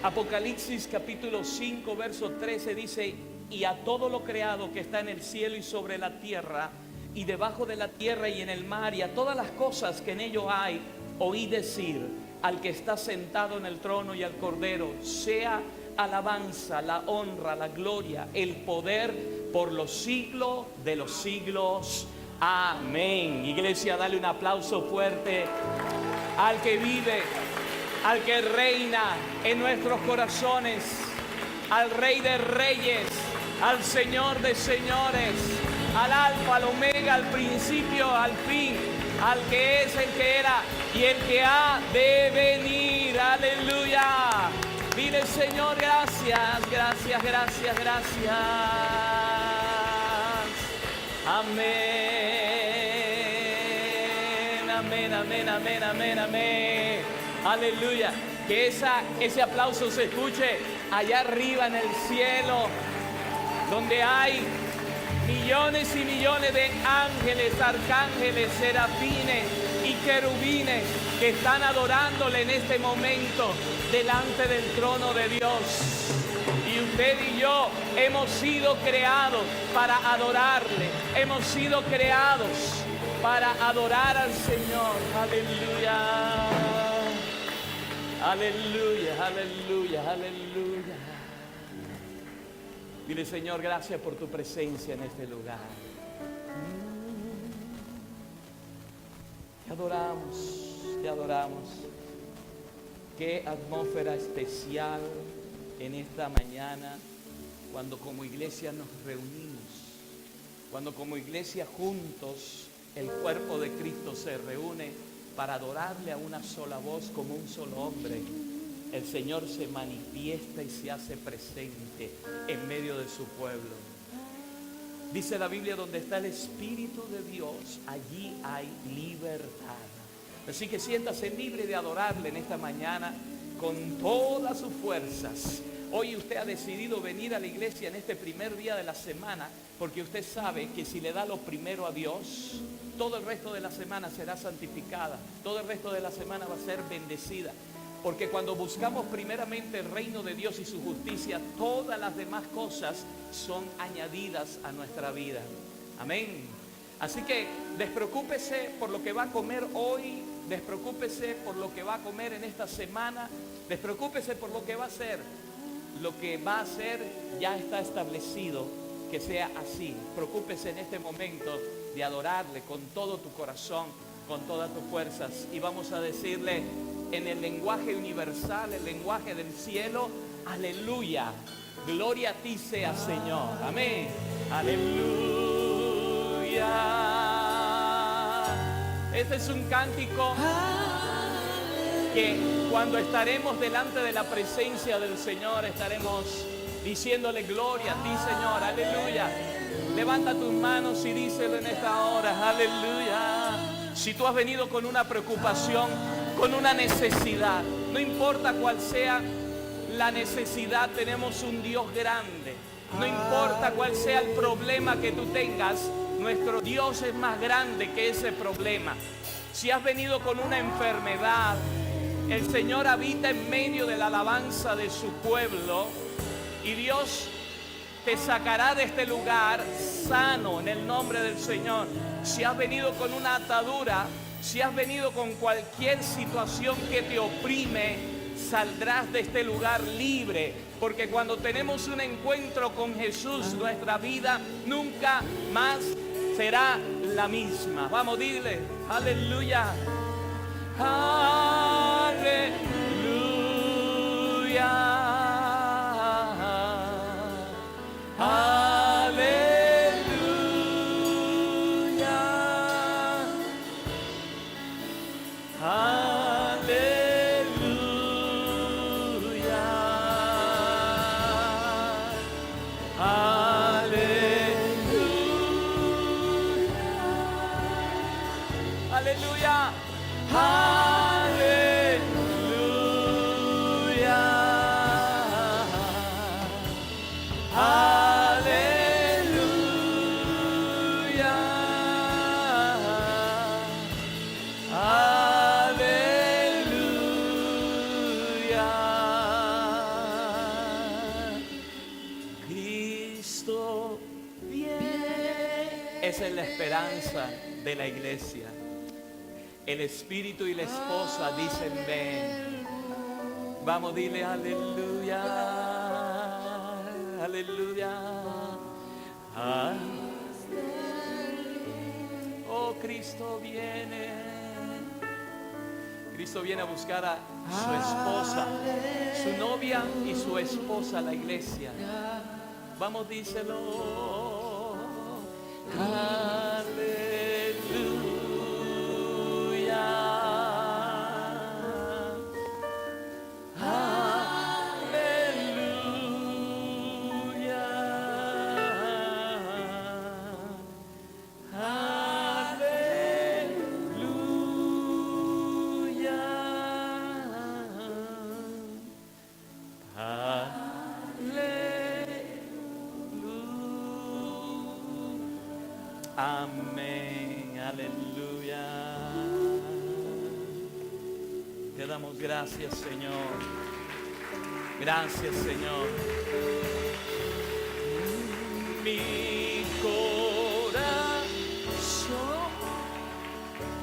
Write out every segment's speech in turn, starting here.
Apocalipsis capítulo 5, verso 13 dice: y a todo lo creado que está en el cielo y sobre la tierra, y debajo de la tierra y en el mar, y a todas las cosas que en ello hay, oí decir al que está sentado en el trono y al Cordero: sea alabanza, la honra, la gloria, el poder por los siglos de los siglos. Amén. Iglesia, dale un aplauso fuerte al que vive, al que reina en nuestros corazones, al Rey de Reyes, al Señor de Señores, al Alfa, al Omega, al principio, al fin, al que es, el que era y el que ha de venir. Aleluya. Dile: Señor, gracias, gracias, gracias, gracias. Amén, amén, amén, amén, amén, amén. Aleluya. Que ese aplauso se escuche allá arriba en el cielo, donde hay millones y millones de ángeles, arcángeles, serafines y querubines que están adorándole en este momento delante del trono de Dios. Y usted y yo hemos sido creados para adorarle. Hemos sido creados para adorar al Señor. Aleluya. Aleluya, aleluya, aleluya. Dile: Señor, gracias por tu presencia en este lugar. Te adoramos, te adoramos. Qué atmósfera especial en esta mañana, cuando como iglesia nos reunimos, cuando como iglesia juntos el cuerpo de Cristo se reúne para adorarle a una sola voz, como un solo hombre. El Señor se manifiesta y se hace presente en medio de su pueblo. Dice la Biblia: donde está el Espíritu de Dios, allí hay libertad. Así que siéntase libre de adorarle en esta mañana con todas sus fuerzas. Hoy usted ha decidido venir a la iglesia en este primer día de la semana, porque usted sabe que si le da lo primero a Dios, todo el resto de la semana será santificada, todo el resto de la semana va a ser bendecida. Porque cuando buscamos primeramente el reino de Dios y su justicia, todas las demás cosas son añadidas a nuestra vida. Amén. Así que despreocúpese por lo que va a comer hoy, despreocúpese por lo que va a comer en esta semana, despreocúpese por lo que va a hacer. Lo que va a hacer ya está establecido, que sea así. Preocúpese en este momento de adorarle con todo tu corazón, con todas tus fuerzas, y vamos a decirle en el lenguaje universal, el lenguaje del cielo: aleluya, gloria a ti sea, Señor. Amén. Aleluya. Este es un cántico que cuando estaremos delante de la presencia del Señor estaremos diciéndole: gloria a ti, Señor. Aleluya. Levanta tus manos y díselo en esta hora: aleluya. Si tú has venido con una preocupación, con una necesidad, no importa cuál sea la necesidad, tenemos un Dios grande. No importa cuál sea el problema que tú tengas, nuestro Dios es más grande que ese problema. Si has venido con una enfermedad, el Señor habita en medio de la alabanza de su pueblo, y Dios te sacará de este lugar sano en el nombre del Señor. Si has venido con una atadura, si has venido con cualquier situación que te oprime, saldrás de este lugar libre, porque cuando tenemos un encuentro con Jesús, nuestra vida nunca más será la misma. Vamos, dile: aleluya, aleluya. esa es la esperanza de la iglesia. El espíritu y la esposa dicen ven. Vamos, dile aleluya, aleluya. Oh, Cristo viene. Cristo viene a buscar a su esposa, su novia y su esposa, la iglesia. Vamos, díselo. Aleluya. Amén, aleluya. Te damos gracias, Señor. Gracias, Señor. Mi corazón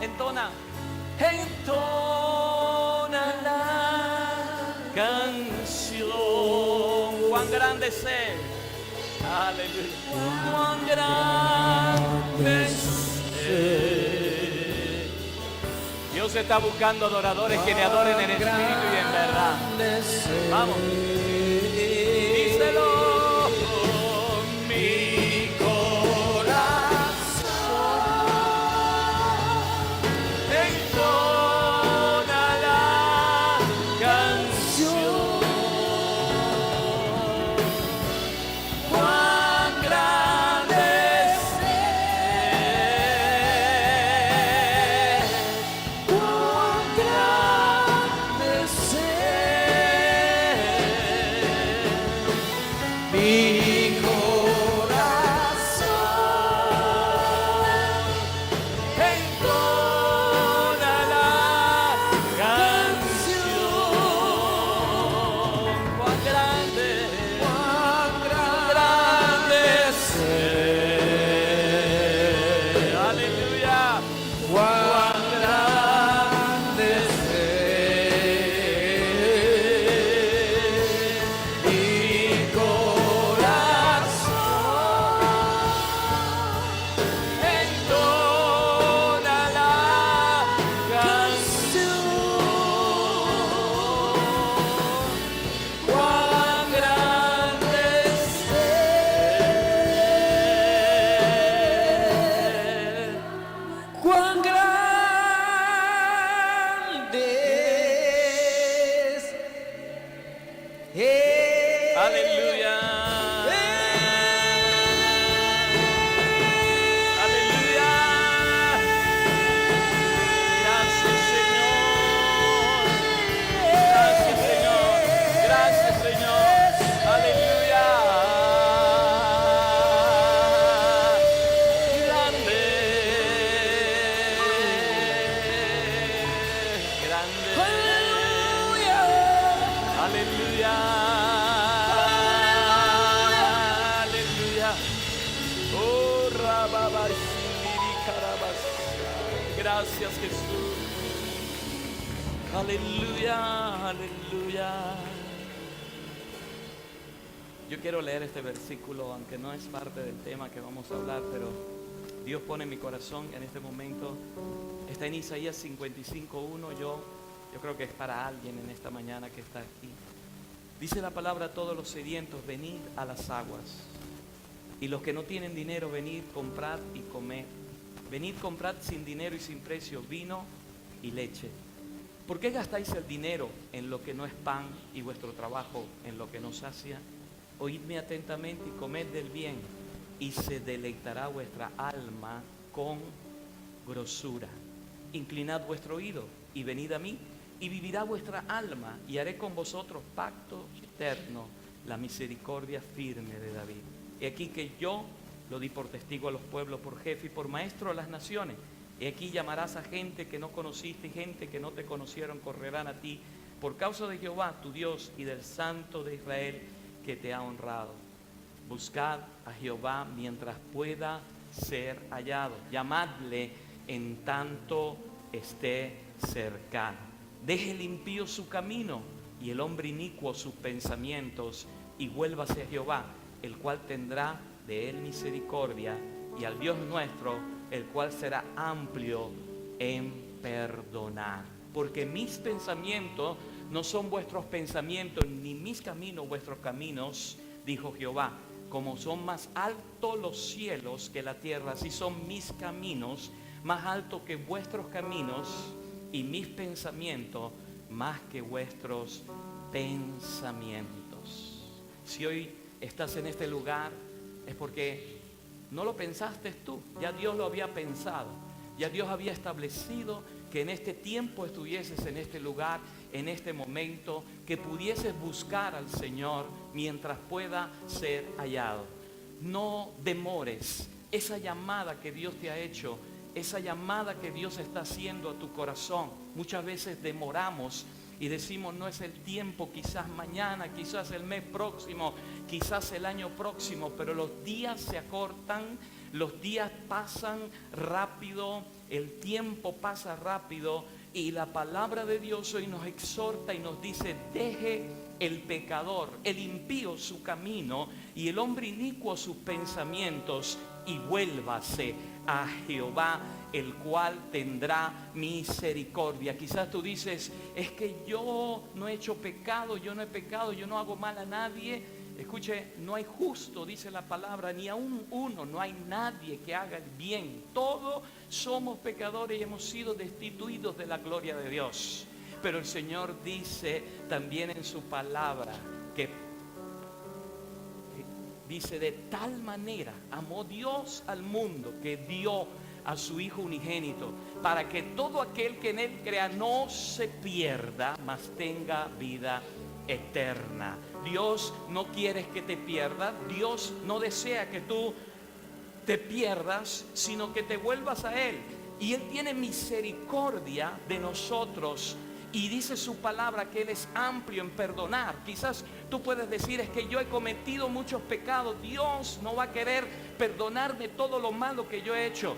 entona la canción. Cuán grande es Él. Aleluya. Cuán grande es Él. Dios está buscando adoradores que le adoren en espíritu y en verdad. Vamos. Díselo. Mi corazón entona la canción. Gracias, Jesús. Aleluya, aleluya. Yo quiero leer este versículo, aunque no es parte del tema que vamos a hablar, pero Dios pone en mi corazón en este momento. Está en Isaías 55:1. Yo creo que es para alguien en esta mañana que está aquí. Dice la palabra: todos los sedientos, venid a las aguas. Y los que no tienen dinero, venid, comprad y comed. Venid, comprad sin dinero y sin precio vino y leche. ¿Por qué gastáis el dinero en lo que no es pan y vuestro trabajo en lo que no sacia? Oídme atentamente y comed del bien, y se deleitará vuestra alma con grosura. Inclinad vuestro oído y venid a mí, y vivirá vuestra alma, y haré con vosotros pacto eterno, la misericordia firme de David. He aquí que yo lo di por testigo a los pueblos, por jefe y por maestro a las naciones. He aquí llamarás a gente que no conociste, y gente que no te conocieron correrán a ti, por causa de Jehová tu Dios y del Santo de Israel que te ha honrado. Buscad a Jehová mientras pueda ser hallado. Llamadle en tanto esté cercano. Deje el impío su camino y el hombre inicuo sus pensamientos, y vuélvase a Jehová, el cual tendrá de él misericordia, y al Dios nuestro, el cual será amplio en perdonar. Porque mis pensamientos no son vuestros pensamientos, ni mis caminos vuestros caminos, dijo Jehová. Como son más altos los cielos que la tierra, así son mis caminos más altos que vuestros caminos, y mis pensamientos más que vuestros pensamientos. Si hoy estás en este lugar, es porque no lo pensaste tú, ya Dios lo había pensado, ya Dios había establecido que en este tiempo estuvieses en este lugar, en este momento, que pudieses buscar al Señor mientras pueda ser hallado. No demores esa llamada que Dios te ha hecho, esa llamada que Dios está haciendo a tu corazón. Muchas veces demoramos y decimos no es el tiempo, quizás mañana, quizás el mes próximo, quizás el año próximo, pero los días se acortan, los días pasan rápido, el tiempo pasa rápido, y la palabra de Dios hoy nos exhorta y nos dice: deje el pecador, el impío su camino y el hombre inicuo sus pensamientos, y vuélvase a Jehová, el cual tendrá misericordia. Quizás tú dices: es que yo no he hecho pecado, yo no he pecado, yo no hago mal a nadie. Escuche, no hay justo, dice la palabra, ni aún uno, no hay nadie que haga el bien. Todos somos pecadores y hemos sido destituidos de la gloria de Dios. Pero el Señor dice también en su palabra que dice: de tal manera amó Dios al mundo que dio a su Hijo unigénito, para que todo aquel que en él crea no se pierda, mas tenga vida eterna. Dios no quiere que te pierdas, Dios no desea que tú te pierdas, sino que te vuelvas a Él. Y Él tiene misericordia de nosotros. Y dice su palabra que Él es amplio en perdonar. Quizás tú puedes decir: es que yo he cometido muchos pecados, Dios no va a querer perdonarme todo lo malo que yo he hecho.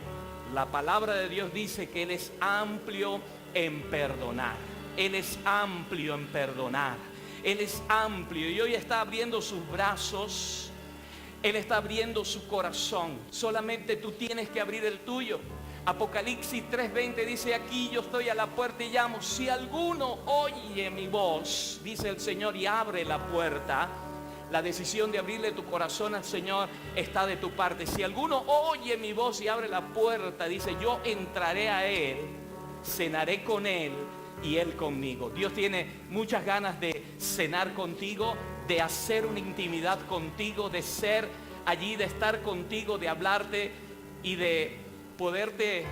La palabra de Dios dice que Él es amplio en perdonar. Él es amplio en perdonar. Él es amplio y hoy está abriendo sus brazos. Él está abriendo su corazón. Solamente tú tienes que abrir el tuyo. Apocalipsis 3:20 dice: aquí yo estoy a la puerta y llamo. Si alguno oye mi voz, dice el Señor, y abre la puerta, la decisión de abrirle tu corazón al Señor está de tu parte. Si alguno oye mi voz y abre la puerta, dice: yo entraré a Él, cenaré con Él y Él conmigo. Dios tiene muchas ganas de cenar contigo, de hacer una intimidad contigo, de ser allí, de estar contigo, de hablarte y de poderte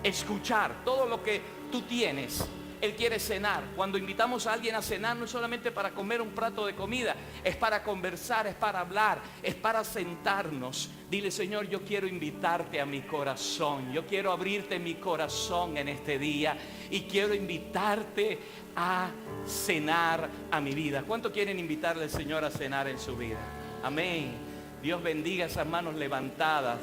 escuchar todo lo que tú tienes. Él quiere cenar. Cuando invitamos a alguien a cenar, no es solamente para comer un plato de comida, es para conversar, es para hablar, es para sentarnos. Dile: Señor, yo quiero invitarte a mi corazón, yo quiero abrirte mi corazón en este día y quiero invitarte a cenar a mi vida. ¿Cuánto quieren invitarle al Señor a cenar en su vida? Amén. Dios bendiga esas manos levantadas.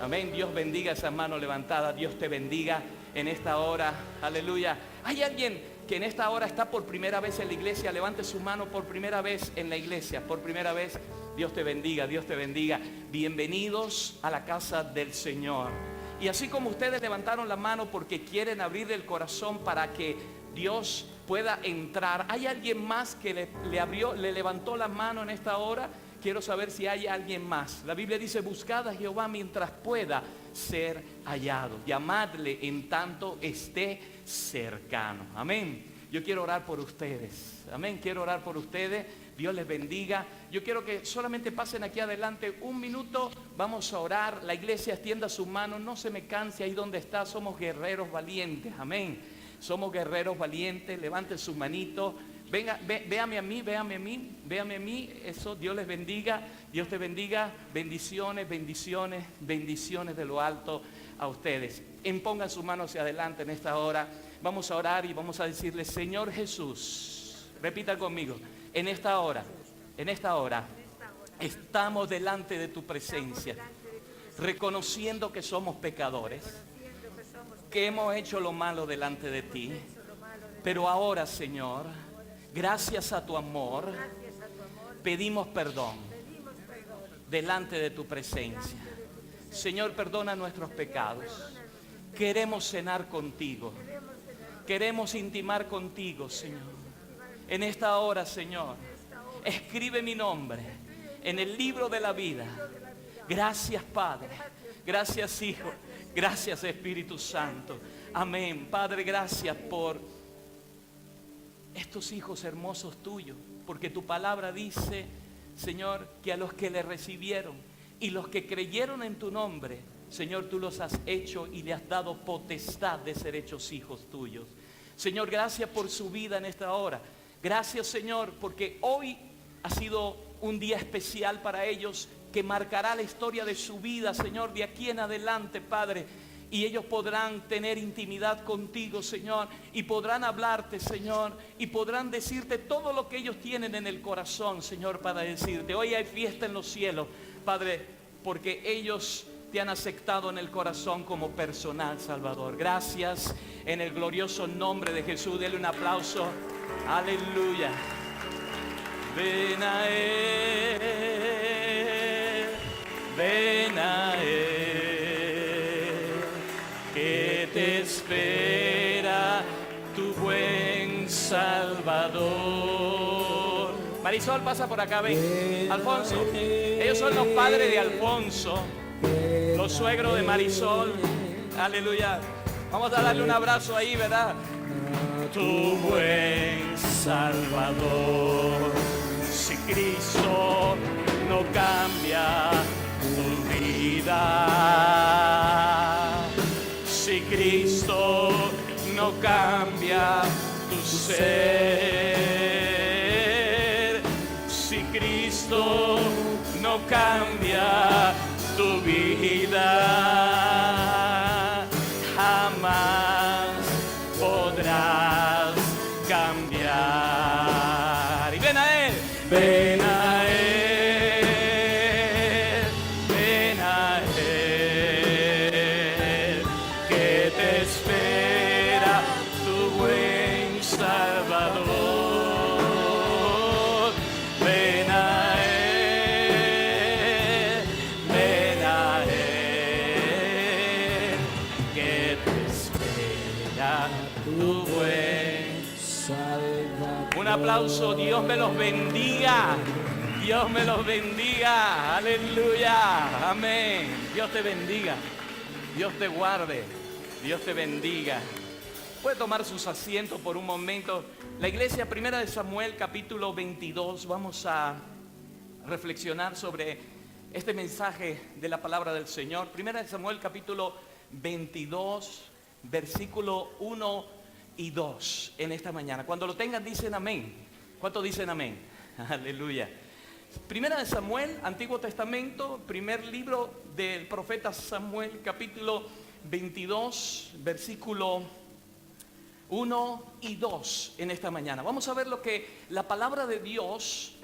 Amén. Dios bendiga esas manos levantadas. Dios te bendiga en esta hora. Aleluya. Hay alguien que en esta hora está por primera vez en la iglesia. Levante su mano. Por primera vez en la iglesia, por primera vez. Dios te bendiga, Dios te bendiga. Bienvenidos a la casa del Señor. Y así como ustedes levantaron la mano porque quieren abrir el corazón para que Dios pueda entrar, ¿hay alguien más que le levantó la mano en esta hora? Quiero saber si hay alguien más. La Biblia dice: buscad a Jehová mientras pueda ser hallado. Llamadle en tanto esté cercano. Amén. Yo quiero orar por ustedes. Amén. Quiero orar por ustedes. Dios les bendiga. Yo quiero que solamente pasen aquí adelante un minuto. Vamos a orar. La iglesia extienda su mano. No se me canse ahí donde está. Somos guerreros valientes. Amén. Somos guerreros valientes. Levanten sus manitos. Venga, véame a mí, véame a mí, véame a mí. Eso, Dios les bendiga, Dios te bendiga. Bendiciones, bendiciones, bendiciones de lo alto a ustedes. Impongan sus manos hacia adelante en esta hora. Vamos a orar y vamos a decirle: Señor Jesús, repita conmigo, en esta hora, estamos delante de tu presencia. reconociendo que somos pecadores, que hemos hecho lo malo delante de ti. Pero ahora, Señor, gracias a tu amor, pedimos perdón delante de tu presencia. Señor, perdona nuestros pecados. Queremos cenar contigo. Queremos intimar contigo, Señor. En esta hora, Señor, escribe mi nombre en el libro de la vida. Gracias, Padre. Gracias, Hijo. Gracias, Espíritu Santo. Amén. Padre, gracias por estos hijos hermosos tuyos, porque tu palabra dice, Señor, que a los que le recibieron y los que creyeron en tu nombre, Señor, tú los has hecho y le has dado potestad de ser hechos hijos tuyos. Señor, gracias por su vida en esta hora. Gracias, Señor, porque hoy ha sido un día especial para ellos que marcará la historia de su vida, Señor, de aquí en adelante, Padre. Y ellos podrán tener intimidad contigo, Señor, y podrán hablarte, Señor, y podrán decirte todo lo que ellos tienen en el corazón, Señor, para decirte. Hoy hay fiesta en los cielos, Padre, porque ellos te han aceptado en el corazón como personal Salvador. Gracias en el glorioso nombre de Jesús. Dele un aplauso. Aleluya. Ven a Él, ven a Él, que te espera tu buen Salvador. Marisol, pasa por acá, ven. Alfonso, ellos son los padres de Alfonso, los suegros de Marisol. Aleluya. Vamos a darle un abrazo ahí, ¿verdad? Tu buen Salvador. Si Cristo no cambia tu vida, si Cristo no cambia tu ser, si Cristo no cambia tu vida, jamás podrás cambiar. Y ven a Él, ven a Él, ven a Él, que te espera tu buen Salvador. Ven a Él, ven a Él, que te espera tu buen Salvador. Un aplauso. Dios me los bendiga. Dios me los bendiga. Aleluya. Amén. Dios te bendiga. Dios te guarde. Dios te bendiga. Puede tomar sus asientos por un momento. La iglesia, 1 Samuel capítulo 22. Vamos a reflexionar sobre este mensaje de la palabra del Señor. 1 Samuel capítulo 22, versículo 1 y 2 en esta mañana. Cuando lo tengan dicen amén. ¿Cuántos dicen amén? Aleluya. 1 Samuel, Antiguo Testamento, primer libro del profeta Samuel, capítulo 22, versículo 1 y 2 en esta mañana. Vamos a ver lo que la palabra de Dios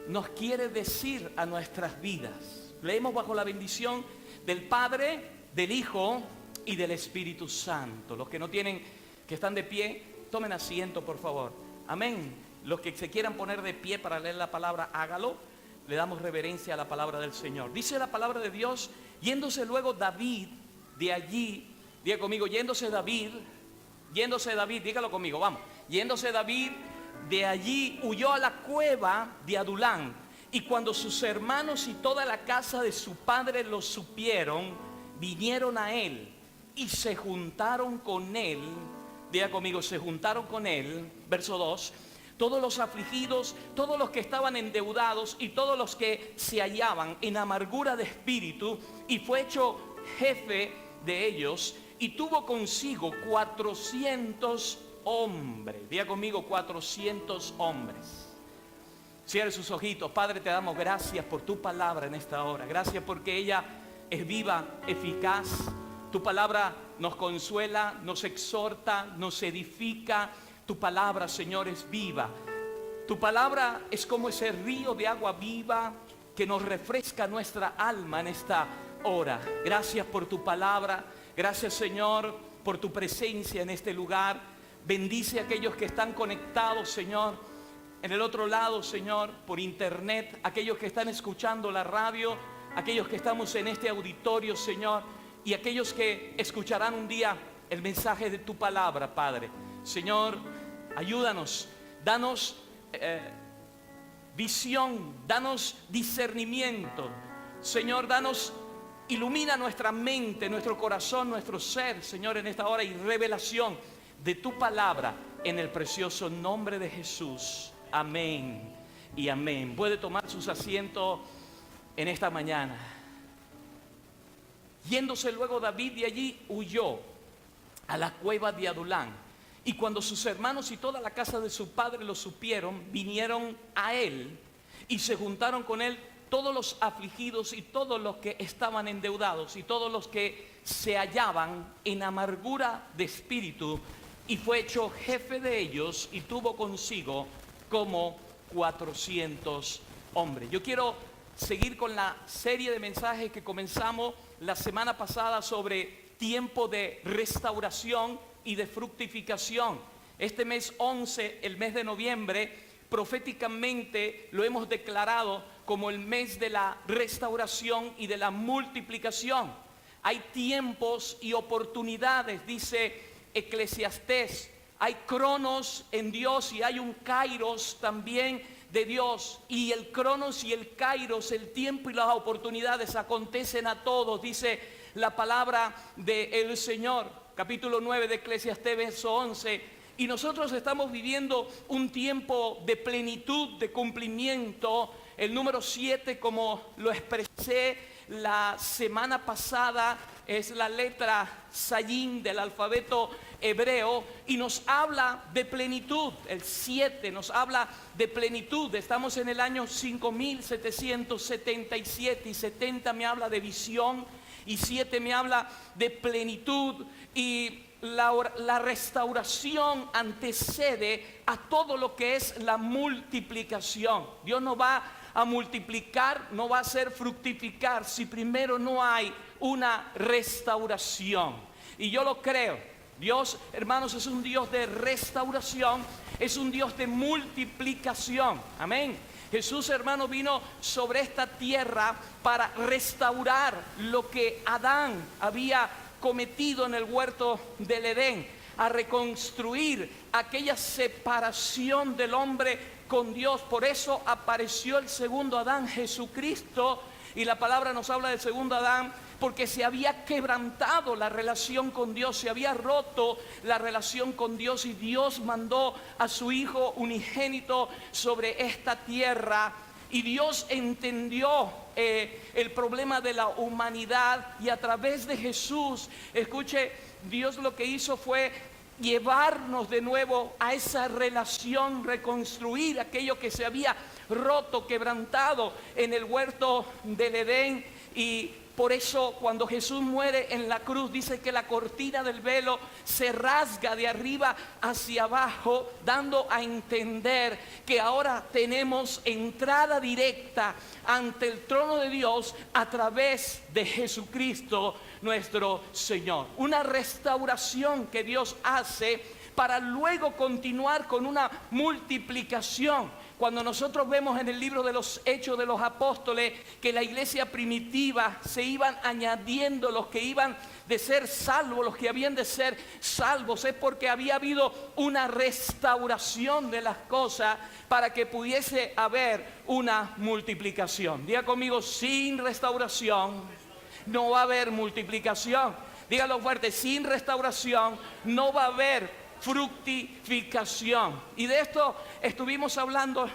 nos quiere decir a nuestras vidas. Leemos bajo la bendición del Padre, del Hijo y del Espíritu Santo. Los que no tienen, que están de pie, tomen asiento, por favor. Amén. Los que se quieran poner de pie para leer la palabra, hágalo. Le damos reverencia a la palabra del Señor. Dice la palabra de Dios, yéndose luego David de allí, diga conmigo, yéndose David, dígalo conmigo, vamos. Yéndose David de allí, huyó a la cueva de Adulán. Y cuando sus hermanos y toda la casa de su padre lo supieron, vinieron a él y se juntaron con él. Diga conmigo, se juntaron con él. Verso 2. Todos los afligidos, todos los que estaban endeudados y todos los que se hallaban en amargura de espíritu, y fue hecho jefe de ellos, y tuvo consigo 400 hombres. Diga conmigo, 400 hombres. Cierre sus ojitos. Padre, te damos gracias por tu palabra en esta hora. Gracias porque ella es viva, eficaz. Tu palabra nos consuela, nos exhorta, nos edifica. Tu palabra, Señor, es viva. Tu palabra es como ese río de agua viva que nos refresca nuestra alma en esta ora. Gracias por tu palabra. Gracias, Señor, por tu presencia en este lugar. Bendice a aquellos que están conectados, Señor, en el otro lado, Señor, por internet. Aquellos que están escuchando la radio, aquellos que estamos en este auditorio, Señor, y aquellos que escucharán un día el mensaje de tu palabra, Padre. Señor, ayúdanos, danos visión, danos discernimiento. Señor, ilumina nuestra mente, nuestro corazón, nuestro ser, Señor, en esta hora, y revelación de tu palabra en el precioso nombre de Jesús. Amén y amén. Puede tomar sus asientos en esta mañana. Yéndose luego David de allí, huyó a la cueva de Adulán. Y cuando sus hermanos y toda la casa de su padre lo supieron, vinieron a él y se juntaron con él todos los afligidos y todos los que estaban endeudados y todos los que se hallaban en amargura de espíritu, y fue hecho jefe de ellos y tuvo consigo como 400 hombres. Yo quiero seguir con la serie de mensajes que comenzamos la semana pasada sobre tiempo de restauración y de fructificación. Este mes 11, el mes de noviembre, proféticamente lo hemos declarado como el mes de la restauración y de la multiplicación. Hay tiempos y oportunidades, dice Eclesiastés. Hay cronos en Dios y hay un kairos también de Dios. Y el cronos y el kairos, el tiempo y las oportunidades, acontecen a todos, dice la palabra del Señor. Capítulo 9 de Eclesiastés, verso 11. Y nosotros estamos viviendo un tiempo de plenitud, de cumplimiento. El número 7, como lo expresé la semana pasada, es la letra Sayin del alfabeto hebreo y nos habla de plenitud. El 7 nos habla de plenitud. Estamos en el año 5777 y 70 me habla de visión y 7 me habla de plenitud. Y la restauración antecede a todo lo que es la multiplicación. Dios no va a multiplicar, no va a hacer fructificar si primero no hay una restauración. Y yo lo creo. Dios, hermanos, es un Dios de restauración, es un Dios de multiplicación. Amén. Jesús, hermano, vino sobre esta tierra para restaurar lo que Adán había cometido en el huerto del Edén, a reconstruir aquella separación del hombre con Dios. Por eso apareció el segundo Adán, Jesucristo, y la palabra nos habla del segundo Adán porque se había quebrantado la relación con Dios, se había roto la relación con Dios, y Dios mandó a su Hijo unigénito sobre esta tierra. Y Dios entendió el problema de la humanidad, y a través de Jesús, escuche, Dios lo que hizo fue llevarnos de nuevo a esa relación, reconstruir aquello que se había roto, quebrantado en el huerto del Edén. Y por eso cuando Jesús muere en la cruz, dice que la cortina del velo se rasga de arriba hacia abajo, dando a entender que ahora tenemos entrada directa ante el trono de Dios a través de Jesucristo nuestro Señor. Una restauración que Dios hace para luego continuar con una multiplicación. Cuando nosotros vemos en el libro de los Hechos de los Apóstoles que la iglesia primitiva se iban añadiendo los que iban de ser salvos, los que habían de ser salvos, es porque había habido una restauración de las cosas para que pudiese haber una multiplicación. Diga conmigo, sin restauración no va a haber multiplicación. Dígalo fuerte, sin restauración no va a haber fructificación. Y de esto estuvimos hablando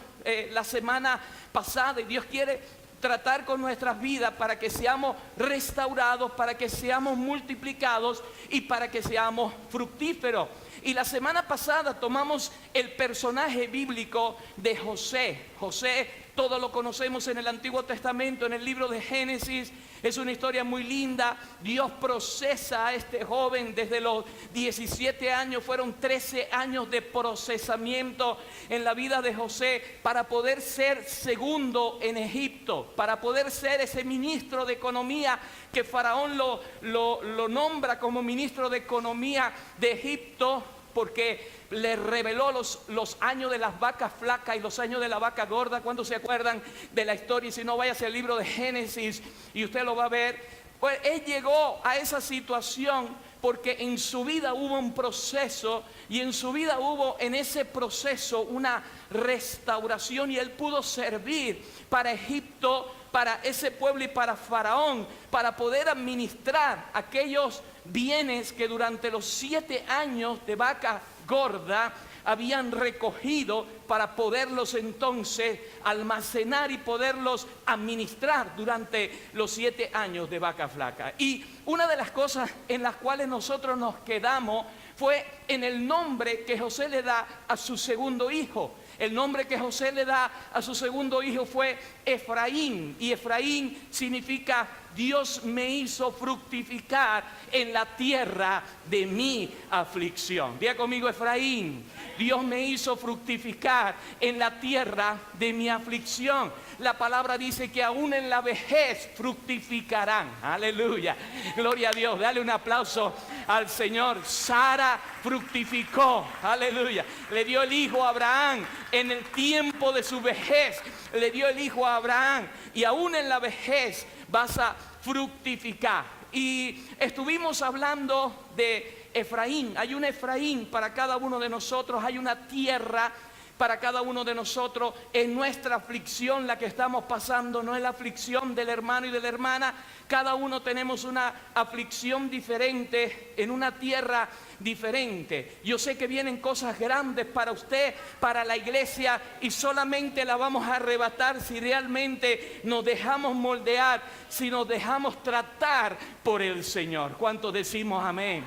la semana pasada, y Dios quiere tratar con nuestras vidas para que seamos restaurados, para que seamos multiplicados y para que seamos fructíferos. Y la semana pasada tomamos el personaje bíblico de José. José todo lo conocemos en el Antiguo Testamento, en el libro de Génesis. Es una historia muy linda. Dios procesa a este joven desde los 17 años. Fueron 13 años de procesamiento en la vida de José para poder ser segundo en Egipto, para poder ser ese ministro de economía que Faraón lo nombra como ministro de economía de Egipto, porque le reveló los años de las vacas flacas y los años de la vaca gorda. ¿Cuántos se acuerdan de la historia? Y si no, váyase al libro de Génesis y usted lo va a ver. Pues él llegó a esa situación porque en su vida hubo un proceso, y en su vida hubo en ese proceso una restauración, y él pudo servir para Egipto, para ese pueblo y para Faraón, para poder administrar aquellos bienes que durante los 7 años de vaca gorda habían recogido, para poderlos entonces almacenar y poderlos administrar durante los 7 años de vaca flaca. Y una de las cosas en las cuales nosotros nos quedamos fue en el nombre que José le da a su segundo hijo. El nombre que José le da a su segundo hijo fue Efraín, y Efraín significa Dios me hizo fructificar en la tierra de mi aflicción. Diga conmigo, Efraín, Dios me hizo fructificar en la tierra de mi aflicción. La palabra dice que aún en la vejez fructificarán. Aleluya, gloria a Dios. Dale un aplauso al Señor. Sara fructificó, aleluya. Le dio el hijo a Abraham en el tiempo de su vejez. Le dio el hijo a Abraham, y aún en la vejez vas a fructificar. Y estuvimos hablando de Efraín. Hay un Efraín para cada uno de nosotros. Hay una tierra para cada uno de nosotros. Es nuestra aflicción la que estamos pasando, no es la aflicción del hermano y de la hermana. Cada uno tenemos una aflicción diferente en una tierra diferente. Yo sé que vienen cosas grandes para usted, para la iglesia, y solamente la vamos a arrebatar si realmente nos dejamos moldear, si nos dejamos tratar por el Señor. ¿Cuántos decimos amén?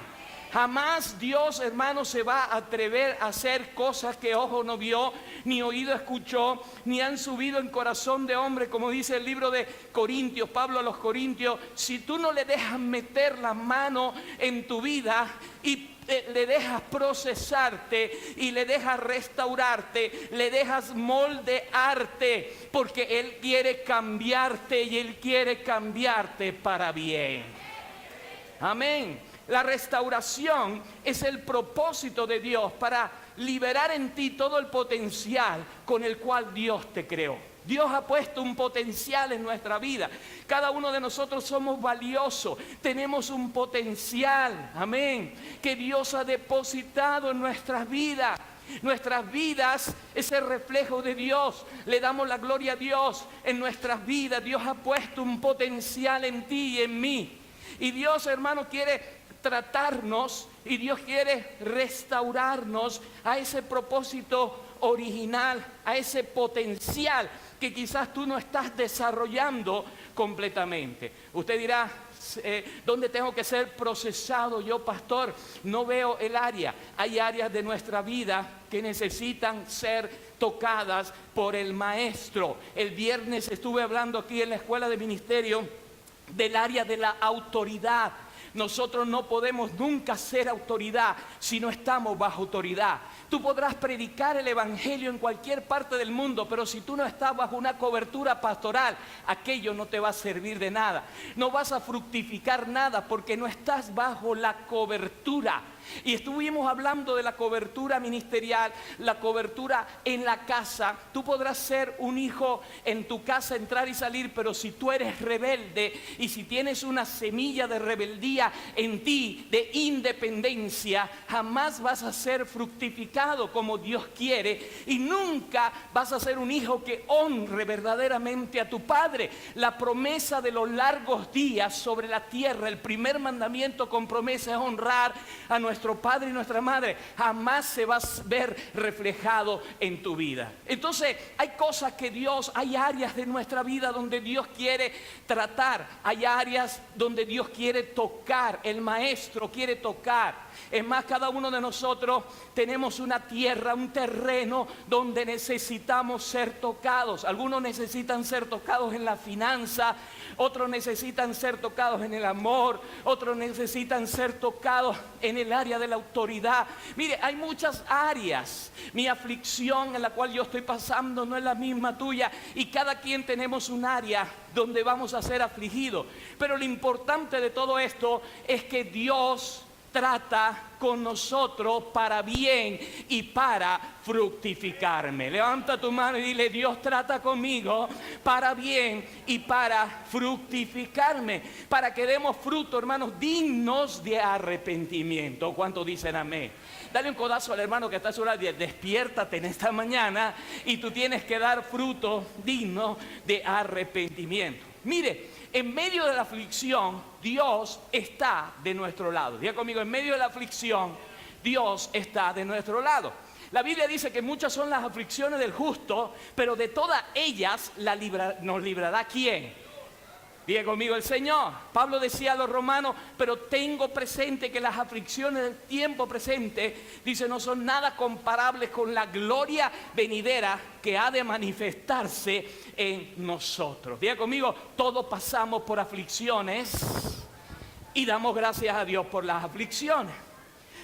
Jamás Dios, hermano, se va a atrever a hacer cosas que ojo no vio, ni oído escuchó, ni han subido en corazón de hombre, como dice el libro de Corintios, Pablo a los Corintios. Si tú no le dejas meter la mano en tu vida y le dejas procesarte y le dejas restaurarte, le dejas moldearte, porque Él quiere cambiarte y Él quiere cambiarte para bien. Amén. La restauración es el propósito de Dios para liberar en ti todo el potencial con el cual Dios te creó. Dios ha puesto un potencial en nuestra vida. Cada uno de nosotros somos valiosos. Tenemos un potencial, amén, que Dios ha depositado en nuestras vidas. Nuestras vidas es el reflejo de Dios. Le damos la gloria a Dios en nuestras vidas. Dios ha puesto un potencial en ti y en mí. Y Dios, hermano, quiere tratarnos, y Dios quiere restaurarnos a ese propósito original, a ese potencial que quizás tú no estás desarrollando completamente. Usted dirá, ¿dónde tengo que ser procesado yo, pastor? No veo el área. Hay áreas de nuestra vida que necesitan ser tocadas por el maestro. El viernes estuve hablando aquí en la escuela de ministerio del área de la autoridad. Nosotros no podemos nunca ser autoridad si no estamos bajo autoridad. Tú podrás predicar el evangelio en cualquier parte del mundo, pero si tú no estás bajo una cobertura pastoral, aquello no te va a servir de nada. No vas a fructificar nada porque no estás bajo la cobertura. Y estuvimos hablando de la cobertura ministerial, la cobertura en la casa. Tú podrás ser un hijo en tu casa, entrar y salir, pero si tú eres rebelde y si tienes una semilla de rebeldía en ti, de independencia, jamás vas a ser fructificado como Dios quiere, y nunca vas a ser un hijo que honre verdaderamente a tu padre. La promesa de los largos días sobre la tierra, el primer mandamiento con promesa es honrar a nuestro nuestro padre y nuestra madre, jamás se va a ver reflejado en tu vida. Entonces hay cosas que Dios, hay áreas de nuestra vida donde Dios quiere tratar, hay áreas donde Dios quiere tocar, el maestro quiere tocar. Es más, cada uno de nosotros tenemos una tierra, un terreno donde necesitamos ser tocados. Algunos necesitan ser tocados en la finanza, otros necesitan ser tocados en el amor, otros necesitan ser tocados en el área de la autoridad. Mire, hay muchas áreas. Mi aflicción en la cual yo estoy pasando no es la misma tuya, y cada quien tenemos un área donde vamos a ser afligidos. Pero lo importante de todo esto es que Dios trata con nosotros para bien y para fructificarme. Levanta tu mano y dile: Dios trata conmigo para bien y para fructificarme, para que demos fruto, hermanos, dignos de arrepentimiento. ¿Cuántos dicen amén? Dale un codazo al hermano que está a su lado y despiértate en esta mañana, y tú tienes que dar fruto digno de arrepentimiento. Mire, en medio de la aflicción, Dios está de nuestro lado. Diga conmigo: en medio de la aflicción, Dios está de nuestro lado. La Biblia dice que muchas son las aflicciones del justo, pero de todas ellas nos librará ¿quién? Diga conmigo: el Señor. Pablo decía a los romanos: pero tengo presente que las aflicciones del tiempo presente, dice, no son nada comparables con la gloria venidera que ha de manifestarse en nosotros. Diga conmigo: todos pasamos por aflicciones y damos gracias a Dios por las aflicciones.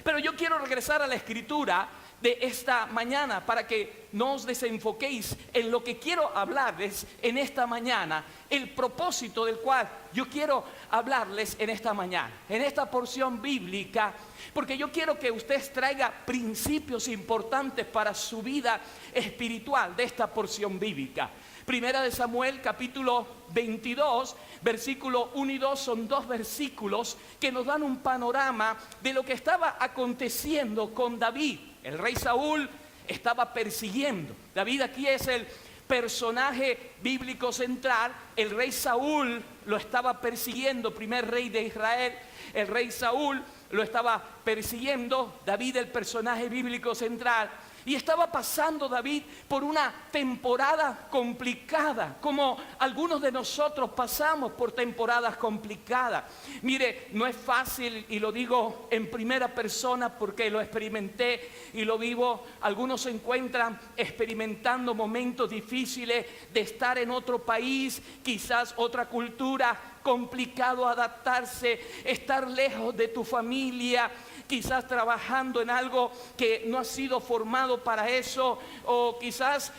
Pero yo quiero regresar a la escritura de esta mañana para que no os desenfoquéis en lo que quiero hablarles en esta mañana, el propósito del cual yo quiero hablarles en esta mañana, en esta porción bíblica, porque yo quiero que usted traiga principios importantes para su vida espiritual de esta porción bíblica. Primera de Samuel, capítulo 22, versículo 1 y 2, son dos versículos que nos dan un panorama de lo que estaba aconteciendo con David. El rey Saúl estaba persiguiendo. David aquí es el personaje bíblico central. El rey Saúl lo estaba persiguiendo, primer rey de Israel. El rey Saúl lo estaba persiguiendo. David, el personaje bíblico central. Y estaba pasando David por una temporada complicada, como algunos de nosotros pasamos por temporadas complicadas. Mire, no es fácil, y lo digo en primera persona porque lo experimenté y lo vivo. Algunos se encuentran experimentando momentos difíciles de estar en otro país, quizás otra cultura, complicado adaptarse, estar lejos de tu familia, quizás trabajando en algo que no has sido formado para eso, o quizás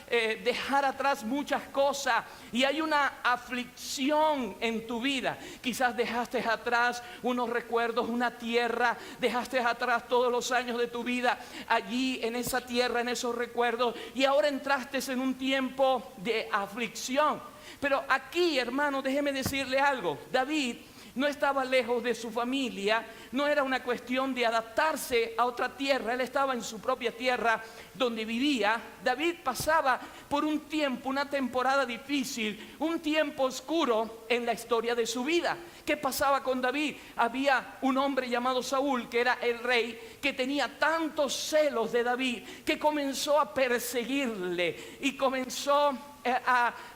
dejar atrás muchas cosas, y hay una aflicción en tu vida. Quizás dejaste atrás unos recuerdos, una tierra, dejaste atrás todos los años de tu vida allí en esa tierra, en esos recuerdos, y ahora entraste en un tiempo de aflicción. Pero aquí, hermano, déjeme decirle algo. David no estaba lejos de su familia, no era una cuestión de adaptarse a otra tierra. Él estaba en su propia tierra donde vivía. David pasaba por un tiempo, una temporada difícil, un tiempo oscuro en la historia de su vida. ¿Qué pasaba con David? Había un hombre llamado Saúl, que era el rey, que tenía tantos celos de David, que comenzó a perseguirle y comenzó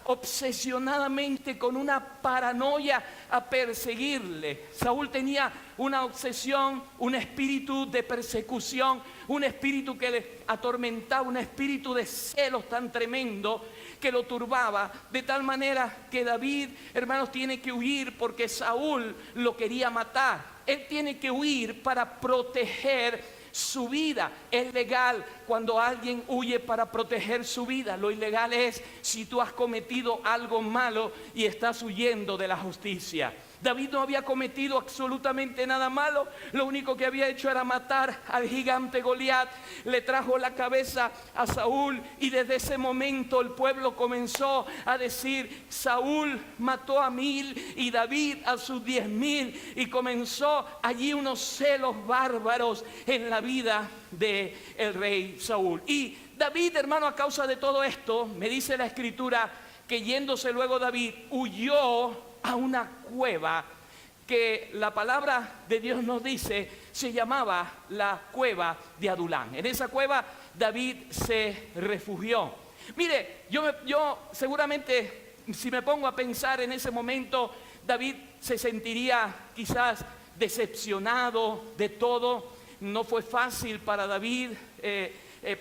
obsesionadamente, con una paranoia, a perseguirle. Saúl tenía una obsesión, un espíritu de persecución, un espíritu que le atormentaba, un espíritu de celos tan tremendo que lo turbaba, de tal manera que David, hermanos, tiene que huir porque Saúl lo quería matar. Él tiene que huir para proteger su vida. Es legal cuando alguien huye para proteger su vida. Lo ilegal es si tú has cometido algo malo y estás huyendo de la justicia. David no había cometido absolutamente nada malo. Lo único que había hecho era matar al gigante Goliat. Le trajo la cabeza a Saúl, y desde ese momento el pueblo comenzó a decir: Saúl mató a 1000 y David a sus 10,000, y comenzó allí unos celos bárbaros en la vida del rey Saúl. Y David, hermano, a causa de todo esto, me dice la escritura que yéndose luego David, huyó a una cueva que la palabra de Dios nos dice se llamaba la cueva de Adulán. En esa cueva David se refugió. Mire, yo seguramente, si me pongo a pensar en ese momento, David se sentiría quizás decepcionado de todo. No fue fácil para David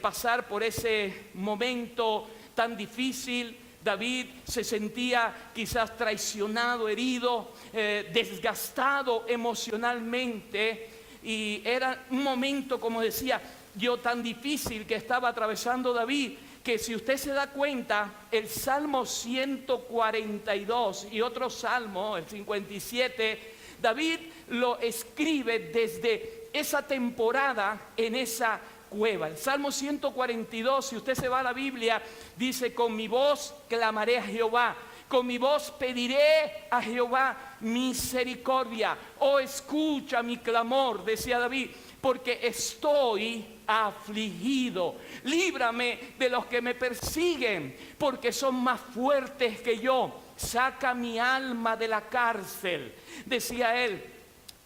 pasar por ese momento tan difícil. David se sentía quizás traicionado, herido, desgastado emocionalmente, y era un momento, como decía yo, tan difícil que estaba atravesando David, que si usted se da cuenta, el Salmo 142 y otro Salmo, el 57, David lo escribe desde esa temporada en esa cueva. El Salmo 142, si usted se va a la Biblia, dice: con mi voz clamaré a Jehová, con mi voz pediré a Jehová misericordia. Oh, escucha mi clamor, decía David, porque estoy afligido. Líbrame de los que me persiguen, porque son más fuertes que yo. Saca mi alma de la cárcel, decía él,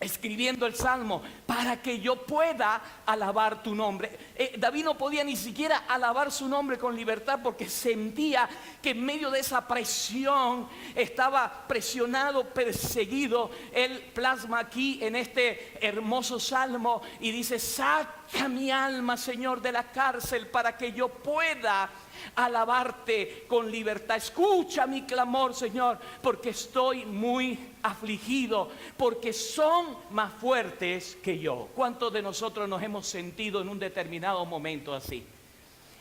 escribiendo el Salmo, para que yo pueda alabar tu nombre. David no podía ni siquiera alabar su nombre con libertad, porque sentía que en medio de esa presión estaba presionado, perseguido. Él plasma aquí en este hermoso Salmo y dice: saca mi alma, Señor, de la cárcel, para que yo pueda alabarte con libertad. Escucha mi clamor, Señor, porque estoy muy afligido, porque son más fuertes que yo. ¿Cuántos de nosotros nos hemos sentido en un determinado momento así?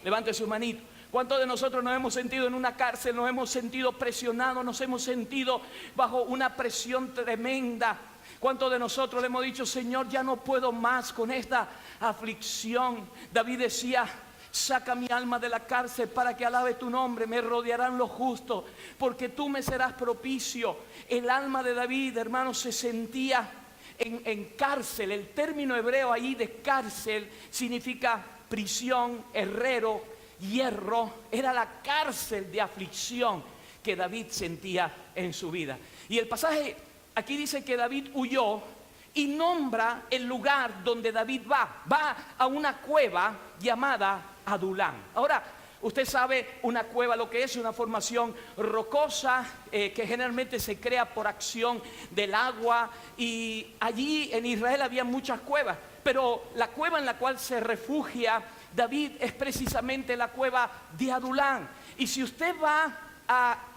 Levante su manito. ¿Cuántos de nosotros nos hemos sentido en una cárcel, nos hemos sentido presionados, nos hemos sentido bajo una presión tremenda? ¿Cuántos de nosotros le hemos dicho: Señor, ya no puedo más con esta aflicción? David decía: saca mi alma de la cárcel para que alabe tu nombre. Me rodearán los justos, porque tú me serás propicio. El alma de David, hermanos, se sentía en cárcel. El término hebreo ahí de cárcel significa prisión, herrero, hierro. Era la cárcel de aflicción que David sentía en su vida. Y el pasaje aquí dice que David huyó y nombra el lugar donde David va a una cueva llamada Adulán. Ahora, usted sabe una cueva lo que es: una formación rocosa que generalmente se crea por acción del agua, y allí en Israel había muchas cuevas, pero la cueva en la cual se refugia David es precisamente la cueva de Adulán. Y si usted va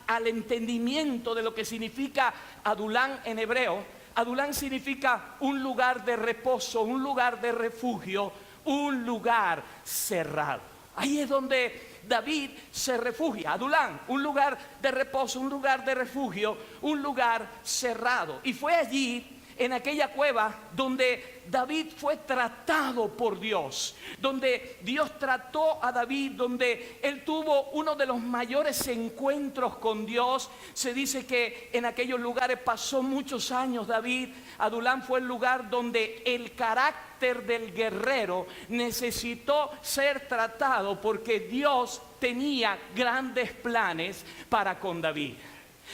al entendimiento de lo que significa Adulán en hebreo, Adulán significa un lugar de reposo, un lugar de refugio, un lugar cerrado. Ahí es donde David se refugia. Adulán, un lugar de reposo, un lugar de refugio, un lugar cerrado. Y fue allí, en aquella cueva, donde David fue tratado por Dios, donde Dios trató a David, donde él tuvo uno de los mayores encuentros con Dios. Se dice que en aquellos lugares pasó muchos años David. Adulán fue el lugar donde el carácter del guerrero necesitó ser tratado, porque Dios tenía grandes planes para con David.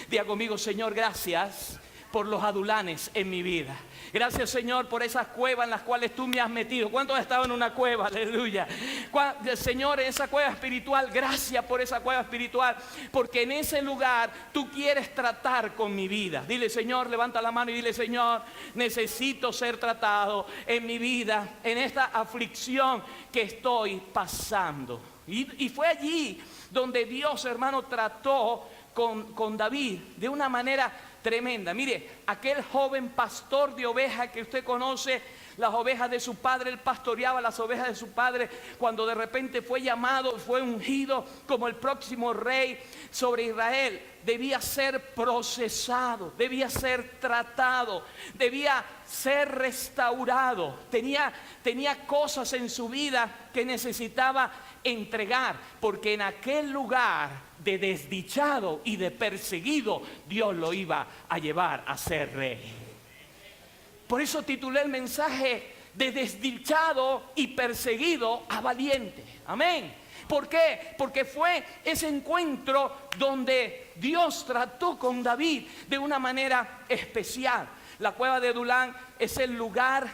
Diga conmigo: Señor, gracias por los Adulanes en mi vida. Gracias, Señor, por esas cuevas en las cuales tú me has metido. ¿Cuántos han estado en una cueva? Aleluya. Señor, en esa cueva espiritual, gracias por esa cueva espiritual, porque en ese lugar tú quieres tratar con mi vida. Dile: Señor, levanta la mano y dile: Señor, necesito ser tratado en mi vida, en esta aflicción que estoy pasando. Y fue allí donde Dios, hermano, trató con David de una manera tremenda. Mire, aquel joven pastor de ovejas que usted conoce, las ovejas de su padre, él pastoreaba las ovejas de su padre, cuando de repente fue llamado, fue ungido como el próximo rey sobre Israel, debía ser procesado, debía ser tratado, debía ser restaurado. Tenía cosas en su vida que necesitaba entregar, porque en aquel lugar de desdichado y de perseguido, Dios lo iba a llevar a ser rey. Por eso titulé el mensaje: de desdichado y perseguido a valiente. Amén. ¿Por qué? Porque fue ese encuentro donde Dios trató con David de una manera especial. La cueva de Adulán es el lugar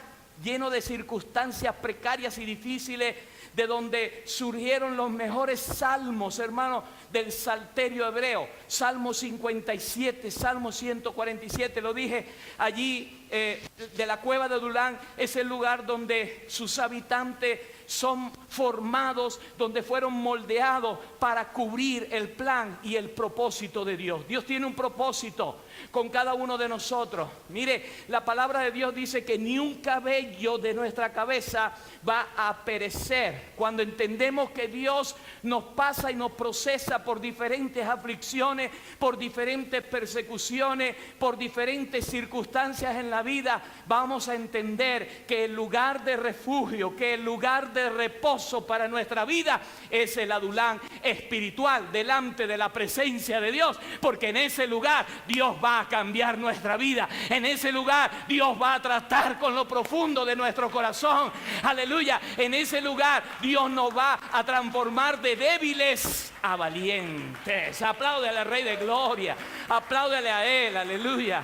lleno de circunstancias precarias y difíciles, de donde surgieron los mejores salmos, hermanos, del salterio hebreo. Salmo 57, Salmo 147, lo dije allí, de la cueva de Adulán es el lugar donde sus habitantes son formados, donde fueron moldeados para cubrir el plan y el propósito de Dios. Dios tiene un propósito con cada uno de nosotros. Mire, la palabra de Dios dice que ni un cabello de nuestra cabeza va a perecer. Cuando entendemos que Dios nos pasa y nos procesa por diferentes aflicciones, por diferentes persecuciones, por diferentes circunstancias en la vida, vamos a entender que el lugar de refugio, que el lugar de reposo para nuestra vida es el Adulán espiritual, delante de la presencia de Dios, porque en ese lugar Dios va a cambiar nuestra vida. En ese lugar Dios va a tratar con lo profundo de nuestro corazón. Aleluya. En ese lugar Dios nos va a transformar de débiles a valientes. Apláudele al Rey de Gloria. Apláudele a Él. Aleluya.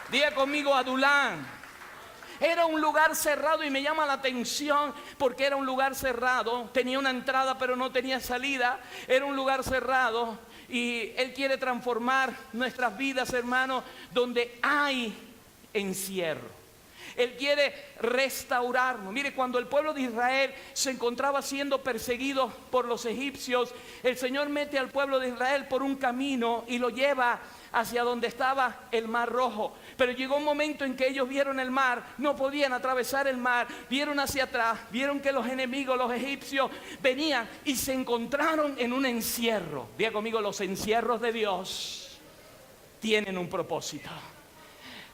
Diga conmigo, Adulán. Era un lugar cerrado y me llama la atención porque era un lugar cerrado. Tenía una entrada pero no tenía salida. Era un lugar cerrado y Él quiere transformar nuestras vidas, hermanos, donde hay encierro. Él quiere restaurarnos. Mire, cuando el pueblo de Israel se encontraba siendo perseguido por los egipcios, el Señor mete al pueblo de Israel por un camino y lo lleva hacia donde estaba el Mar Rojo. Pero llegó un momento en que ellos vieron el mar, no podían atravesar el mar, vieron hacia atrás, vieron que los enemigos, los egipcios, venían y se encontraron en un encierro. Diga conmigo, los encierros de Dios tienen un propósito.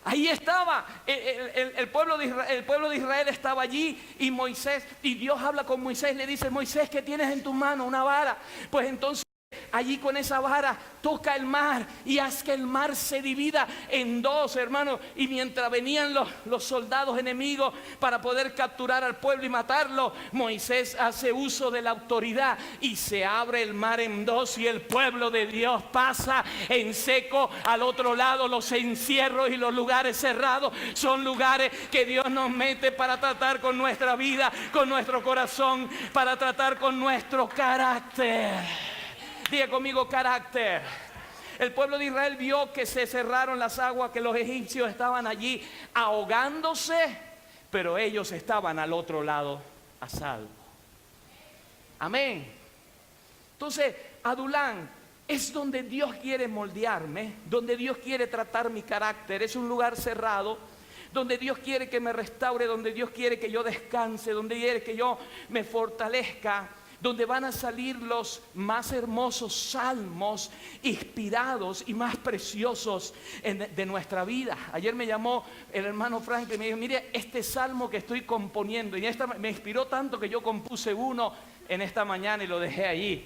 Ahí estaba el pueblo de Israel estaba allí y Moisés, y Dios habla con Moisés, le dice: Moisés, ¿qué tienes en tu mano? Una vara. Pues entonces allí con esa vara toca el mar y haz que el mar se divida en dos, hermanos. Y mientras venían los soldados enemigos para poder capturar al pueblo y matarlo, Moisés hace uso de la autoridad y se abre el mar en dos y el pueblo de Dios pasa en seco al otro lado. Los encierros y los lugares cerrados son lugares que Dios nos mete para tratar con nuestra vida, con nuestro corazón, para tratar con nuestro carácter. Diga conmigo, carácter. El pueblo de Israel vio que se cerraron las aguas, que los egipcios estaban allí ahogándose, pero ellos estaban al otro lado a salvo. Amén. Entonces, Adulán es donde Dios quiere moldearme, donde Dios quiere tratar mi carácter. Es un lugar cerrado, donde Dios quiere que me restaure, donde Dios quiere que yo descanse, donde quiere que yo me fortalezca, donde van a salir los más hermosos salmos inspirados y más preciosos de nuestra vida. Ayer me llamó el hermano Frank y me dijo: mire, este salmo que estoy componiendo, y me inspiró tanto que yo compuse uno en esta mañana y lo dejé allí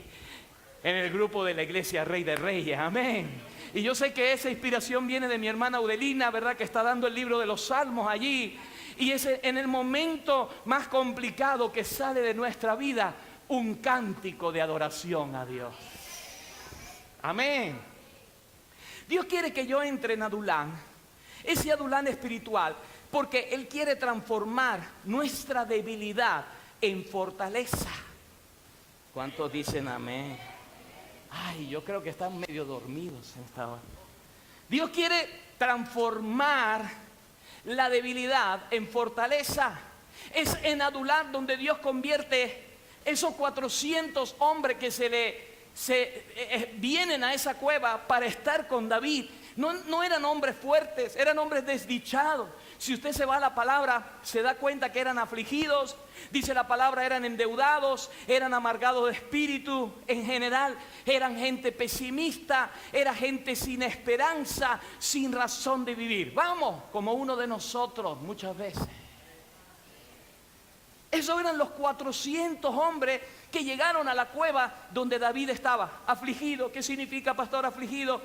en el grupo de la iglesia Rey de Reyes. Amén. Y yo sé que esa inspiración viene de mi hermana Audelina, ¿verdad?, que está dando el libro de los salmos allí. Y es en el momento más complicado que sale de nuestra vida un cántico de adoración a Dios. Amén. Dios quiere que yo entre en Adulán, ese Adulán espiritual, porque Él quiere transformar nuestra debilidad en fortaleza. ¿Cuántos dicen amén? Ay, yo creo que están medio dormidos en esta hora. Dios quiere transformar la debilidad en fortaleza. Es en Adulán donde Dios convierte esos 400 hombres que vienen a esa cueva para estar con David. No eran hombres fuertes, eran hombres desdichados. Si usted se va a la palabra, se da cuenta que eran afligidos. Dice la palabra, eran endeudados, eran amargados de espíritu. En general, eran gente pesimista, era gente sin esperanza, sin razón de vivir. Vamos, como uno de nosotros muchas veces. Esos eran los 400 hombres que llegaron a la cueva donde David estaba, afligido. ¿Qué significa, pastor, afligido?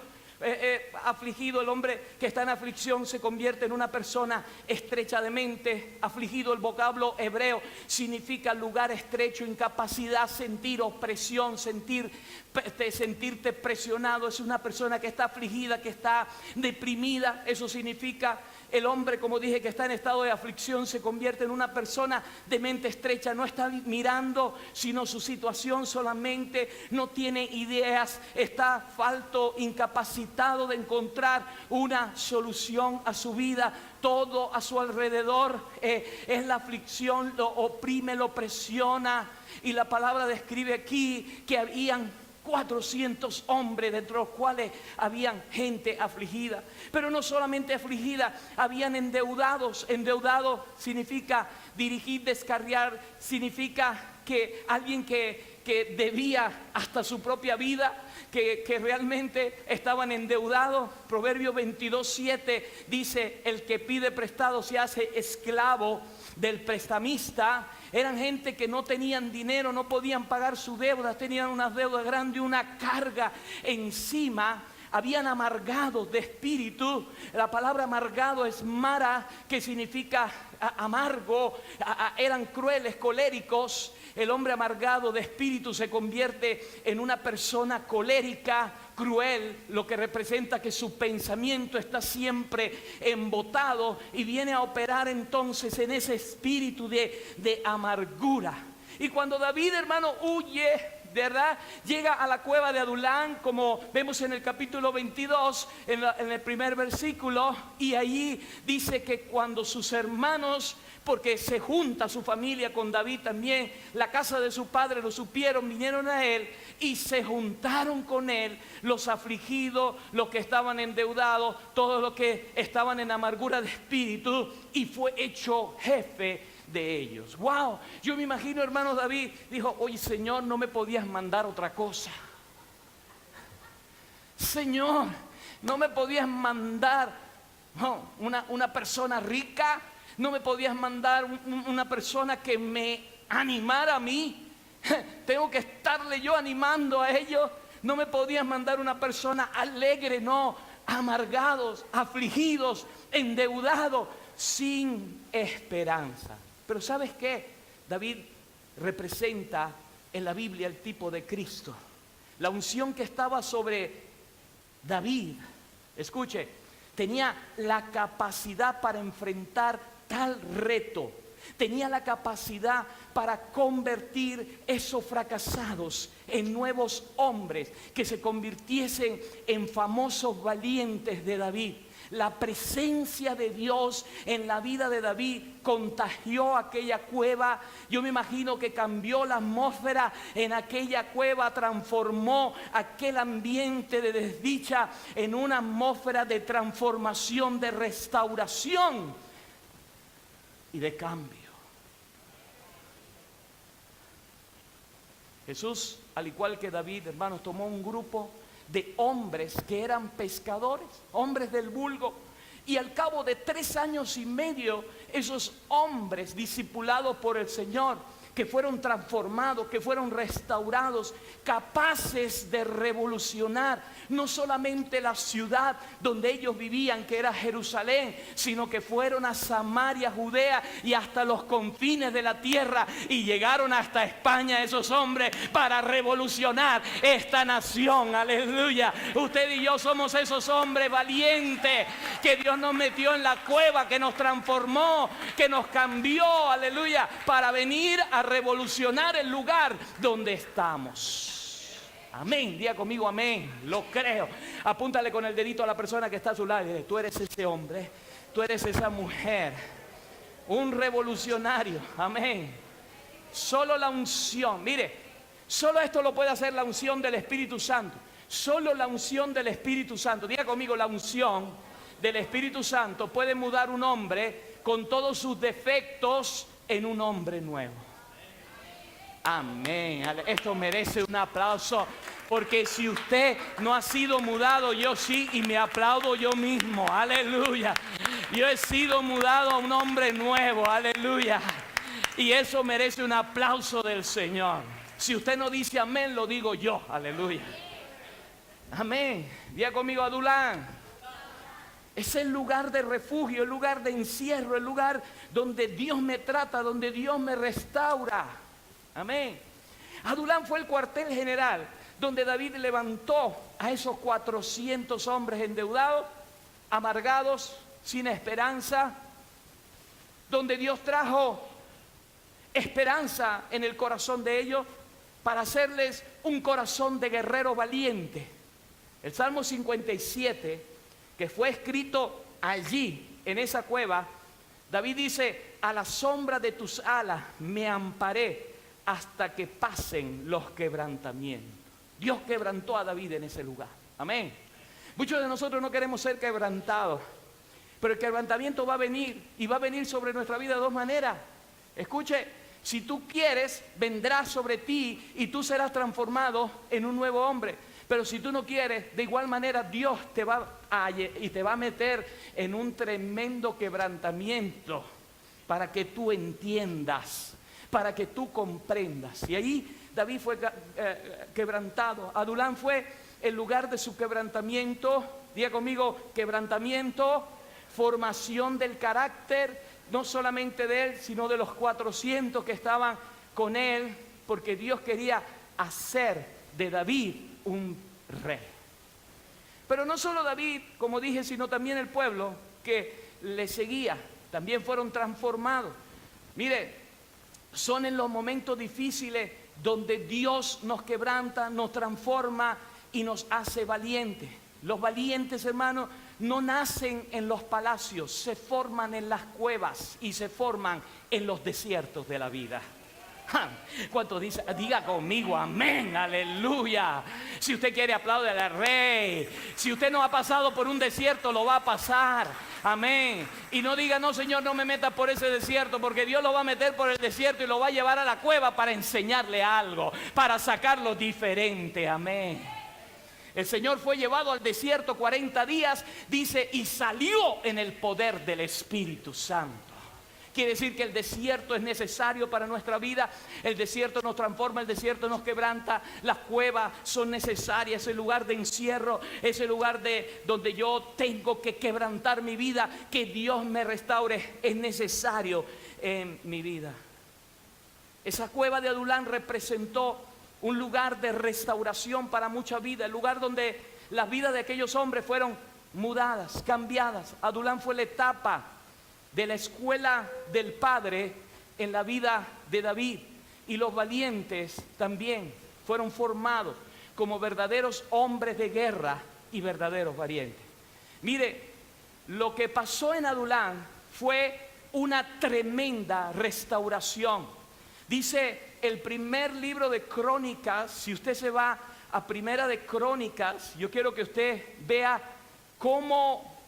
afligido, el hombre que está en aflicción se convierte en una persona estrecha de mente. Afligido, el vocablo hebreo significa lugar estrecho, incapacidad, sentir opresión, sentirte presionado. Es una persona que está afligida, que está deprimida. Eso significa el hombre, como dije, que está en estado de aflicción se convierte en una persona de mente estrecha. No está mirando sino su situación solamente, no tiene ideas, está falto, incapacitado de encontrar una solución a su vida. Todo a su alrededor es la aflicción, lo oprime, lo presiona. Y la palabra describe aquí que habían 400 hombres, de los cuales habían gente afligida. Pero no solamente afligida, habían endeudados. Endeudado significa dirigir, descarriar, significa que alguien que debía hasta su propia vida, que realmente estaban endeudados. Proverbio 22:7 dice: el que pide prestado se hace esclavo del prestamista. Eran gente que no tenían dinero, no podían pagar sus deudas, tenían unas deudas grandes, una carga encima. Habían amargados de espíritu. La palabra amargado es mara, que significa amargo. Eran crueles, coléricos. El hombre amargado de espíritu se convierte en una persona colérica, cruel, lo que representa que su pensamiento está siempre embotado y viene a operar entonces en ese espíritu de amargura. Y cuando David, hermano, huye, ¿verdad?, llega a la cueva de Adulán, como vemos en el capítulo 22, en el primer versículo, y allí dice que cuando sus hermanos, porque se junta su familia con David también, la casa de su padre lo supieron, vinieron a él y se juntaron con él, los afligidos, los que estaban endeudados, todos los que estaban en amargura de espíritu, y fue hecho jefe de ellos. Wow, yo me imagino, hermano, David dijo: oye, Señor, no me podías mandar otra cosa. Señor, no me podías mandar una persona rica, no me podías mandar una persona que me animara a mí. Tengo que estarle yo animando a ellos. No me podías mandar una persona alegre, no, amargados, afligidos, endeudados, sin esperanza. Pero ¿sabes qué? David representa en la Biblia el tipo de Cristo. La unción que estaba sobre David, escuche, tenía la capacidad para enfrentar tal reto. Tenía la capacidad para convertir esos fracasados en nuevos hombres que se convirtiesen en famosos valientes de David. La presencia de Dios en la vida de David contagió aquella cueva. Yo me imagino que cambió la atmósfera en aquella cueva, transformó aquel ambiente de desdicha en una atmósfera de transformación, de restauración y de cambio. Jesús, al igual que David, hermanos, tomó un grupo de hombres que eran pescadores, hombres del vulgo, y al cabo de 3 años y medio, esos hombres discipulados por el Señor, que fueron transformados, que fueron restaurados, capaces de revolucionar no solamente la ciudad donde ellos vivían, que era Jerusalén, sino que fueron a Samaria, Judea y hasta los confines de la tierra, y llegaron hasta España esos hombres para revolucionar esta nación. Aleluya. Usted y yo somos esos hombres valientes que Dios nos metió en la cueva, que nos transformó, que nos cambió, aleluya, para venir a revolucionar el lugar donde estamos. Amén, diga conmigo amén, lo creo. Apúntale con el dedito a la persona que está a su lado y dile: tú eres ese hombre, tú eres esa mujer, un revolucionario. Amén. Solo la unción, mire, solo esto lo puede hacer la unción del Espíritu Santo. Solo la unción del Espíritu Santo, diga conmigo, la unción del Espíritu Santo puede mudar un hombre con todos sus defectos en un hombre nuevo. Amén. Esto merece un aplauso, porque si usted no ha sido mudado, yo sí, y me aplaudo yo mismo. Aleluya. Yo he sido mudado a un hombre nuevo. Aleluya. Y eso merece un aplauso del Señor. Si usted no dice amén, lo digo yo. Aleluya. Amén. Diga conmigo, Adulán. Es el lugar de refugio, el lugar de encierro, el lugar donde Dios me trata, donde Dios me restaura. Amén. Adulán fue el cuartel general donde David levantó a esos 400 hombres endeudados, amargados, sin esperanza, donde Dios trajo esperanza en el corazón de ellos para hacerles un corazón de guerrero valiente. El Salmo 57, que fue escrito allí, en esa cueva, David dice: a la sombra de tus alas me amparé hasta que pasen los quebrantamientos. Dios quebrantó a David en ese lugar. Amén. Muchos de nosotros no queremos ser quebrantados, pero el quebrantamiento va a venir, y va a venir sobre nuestra vida de dos maneras. Escuche, si tú quieres, vendrá sobre ti y tú serás transformado en un nuevo hombre. Pero si tú no quieres, de igual manera Dios te va a meter en un tremendo quebrantamiento para que tú entiendas, para que tú comprendas. Y ahí David fue quebrantado. Adulán fue el lugar de su quebrantamiento. Diga conmigo, quebrantamiento, formación del carácter, no solamente de él, sino de los 400 que estaban con él, porque Dios quería hacer de David un rey. Pero no solo David, como dije, sino también el pueblo que le seguía, también fueron transformados. Mire, son en los momentos difíciles donde Dios nos quebranta, nos transforma y nos hace valientes. Los valientes, hermanos, no nacen en los palacios, se forman en las cuevas y se forman en los desiertos de la vida. ¿Cuánto dice? Diga conmigo, amén, aleluya. Si usted quiere, apláudele al rey. Si usted no ha pasado por un desierto, lo va a pasar. Amén. Y no diga: no, Señor, no me metas por ese desierto, porque Dios lo va a meter por el desierto y lo va a llevar a la cueva para enseñarle algo, para sacarlo diferente. Amén. El Señor fue llevado al desierto 40 días, dice, y salió en el poder del Espíritu Santo. Quiere decir que el desierto es necesario para nuestra vida. El desierto nos transforma, el desierto nos quebranta. Las cuevas son necesarias, ese lugar de encierro, ese lugar donde yo tengo que quebrantar mi vida, que Dios me restaure, es necesario en mi vida. Esa cueva de Adulán representó un lugar de restauración para mucha vida, el lugar donde las vidas de aquellos hombres fueron mudadas, cambiadas. Adulán fue la etapa de la escuela del Padre en la vida de David, y los valientes también fueron formados como verdaderos hombres de guerra y verdaderos valientes. Mire, lo que pasó en Adulán fue una tremenda restauración. Dice el primer libro de Crónicas, si usted se va a Primera de Crónicas, yo quiero que usted vea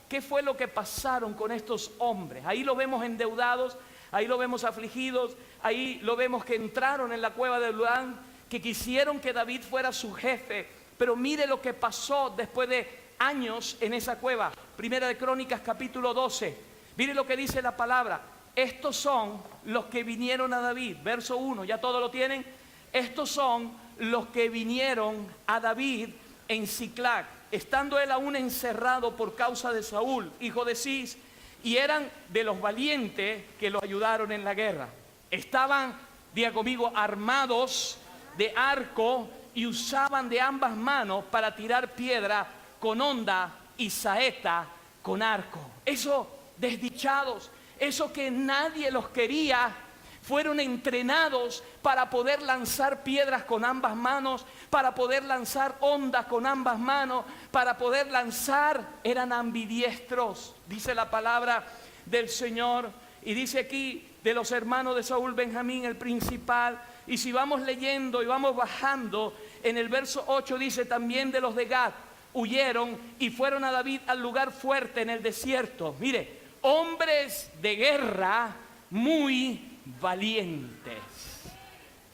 qué fue lo que pasaron con estos hombres. Ahí los vemos endeudados, ahí los vemos afligidos, ahí lo vemos que entraron en la cueva de Adulán, que quisieron que David fuera su jefe. Pero mire lo que pasó después de años en esa cueva. Primera de Crónicas capítulo 12. Mire lo que dice la palabra. Estos son los que vinieron a David. Verso 1, ¿ya todo lo tienen? Estos son los que vinieron a David en Siclag, estando él aún encerrado por causa de Saúl, hijo de Cis, y eran de los valientes que lo ayudaron en la guerra. Estaban, diga conmigo, armados de arco y usaban de ambas manos para tirar piedra con honda y saeta con arco. Esos desdichados, esos que nadie los quería, fueron entrenados para poder lanzar piedras con ambas manos, para poder lanzar ondas con ambas manos, para poder lanzar, eran ambidiestros, dice la palabra del Señor. Y dice aquí de los hermanos de Saúl, Benjamín, el principal. Y si vamos leyendo y vamos bajando, en el verso 8 dice: también de los de Gad huyeron y fueron a David al lugar fuerte en el desierto. Mire, hombres de guerra muy valientes.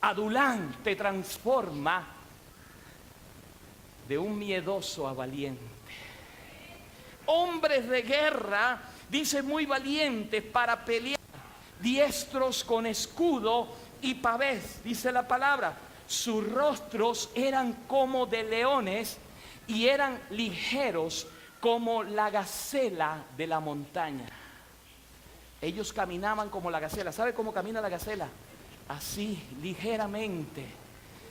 Adulán te transforma de un miedoso a valiente. Hombres de guerra, dice, muy valientes para pelear, diestros con escudo y pavés, dice la palabra. Sus rostros eran como de leones y eran ligeros como la gacela de la montaña. Ellos caminaban como la gacela. ¿Sabe cómo camina la gacela? Así, ligeramente.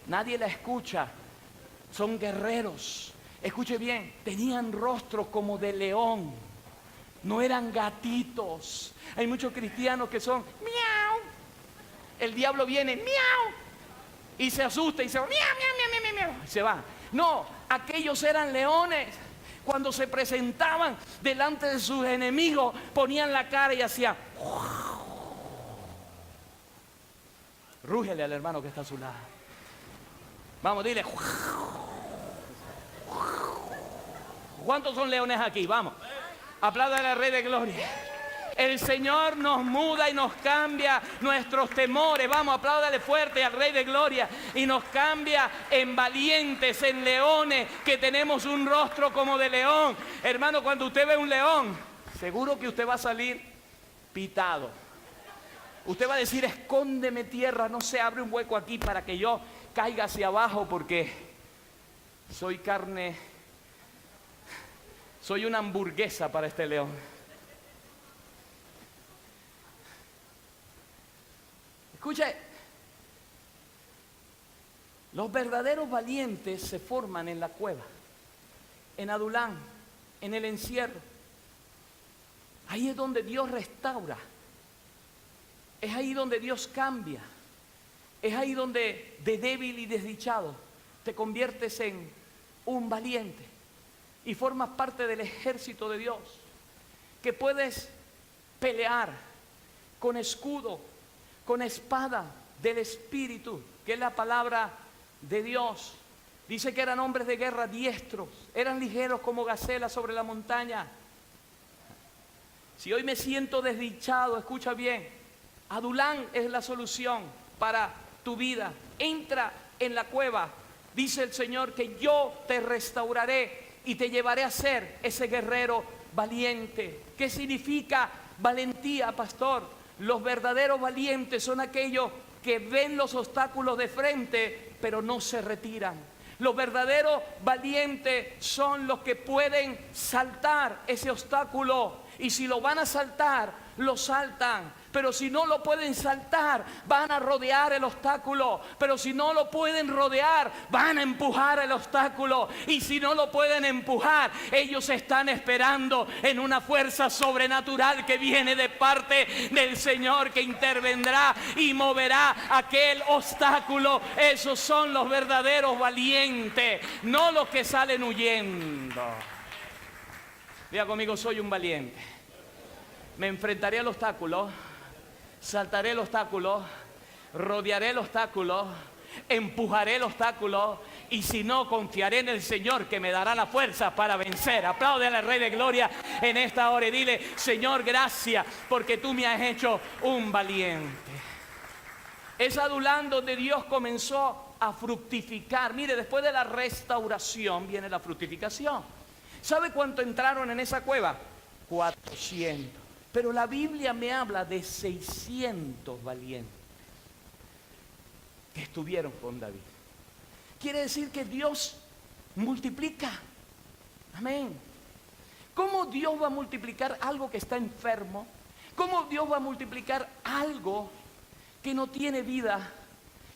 Nadie la escucha. Son guerreros. Escuche bien, tenían rostros como de león. No eran gatitos. Hay muchos cristianos que son miau. El diablo viene miau y se asusta y se va miau, miau, miau, miau, miau, y se va. No, aquellos eran leones. Cuando se presentaban delante de sus enemigos, ponían la cara y hacían. Rúgele al hermano que está a su lado. Vamos, dile. ¿Cuántos son leones aquí? Vamos. Apláudale al Rey de Gloria. El Señor nos muda y nos cambia nuestros temores. Vamos, apláudale fuerte al Rey de Gloria. Y nos cambia en valientes, en leones, que tenemos un rostro como de león. Hermano, cuando usted ve un león, seguro que usted va a salir pitado. Usted va a decir, escóndeme tierra, no se abre un hueco aquí para que yo caiga hacia abajo porque soy carne, soy una hamburguesa para este león. Escuche, los verdaderos valientes se forman en la cueva, en Adulán, en el encierro. Ahí es donde Dios restaura. Es ahí donde Dios cambia. Es ahí donde de débil y desdichado te conviertes en un valiente y formas parte del ejército de Dios, que puedes pelear con escudo, con espada del Espíritu, que es la palabra de Dios. Dice que eran hombres de guerra diestros, eran ligeros como gacelas sobre la montaña. Si hoy me siento desdichado, escucha bien, Adulán es la solución para tu vida. Entra en la cueva, dice el Señor, que yo te restauraré y te llevaré a ser ese guerrero valiente. ¿Qué significa valentía, pastor? Los verdaderos valientes son aquellos que ven los obstáculos de frente, pero no se retiran. Los verdaderos valientes son los que pueden saltar ese obstáculo. Y si lo van a saltar, lo saltan. Pero si no lo pueden saltar, van a rodear el obstáculo. Pero si no lo pueden rodear, van a empujar el obstáculo. Y si no lo pueden empujar, ellos están esperando en una fuerza sobrenatural que viene de parte del Señor, que intervendrá y moverá aquel obstáculo. Esos son los verdaderos valientes, no los que salen huyendo. Diga conmigo, soy un valiente. Me enfrentaré al obstáculo, saltaré el obstáculo, rodearé el obstáculo, empujaré el obstáculo, y si no, confiaré en el Señor, que me dará la fuerza para vencer. Apláudele al Rey de Gloria en esta hora y dile, Señor, gracias porque tú me has hecho un valiente. Es Adulán donde Dios comenzó a fructificar. Mire, después de la restauración viene la fructificación. ¿Sabe cuánto entraron en esa cueva? 400. Pero la Biblia me habla de 600 valientes que estuvieron con David. Quiere decir que Dios multiplica. Amén. ¿Cómo Dios va a multiplicar algo que está enfermo? ¿Cómo Dios va a multiplicar algo que no tiene vida,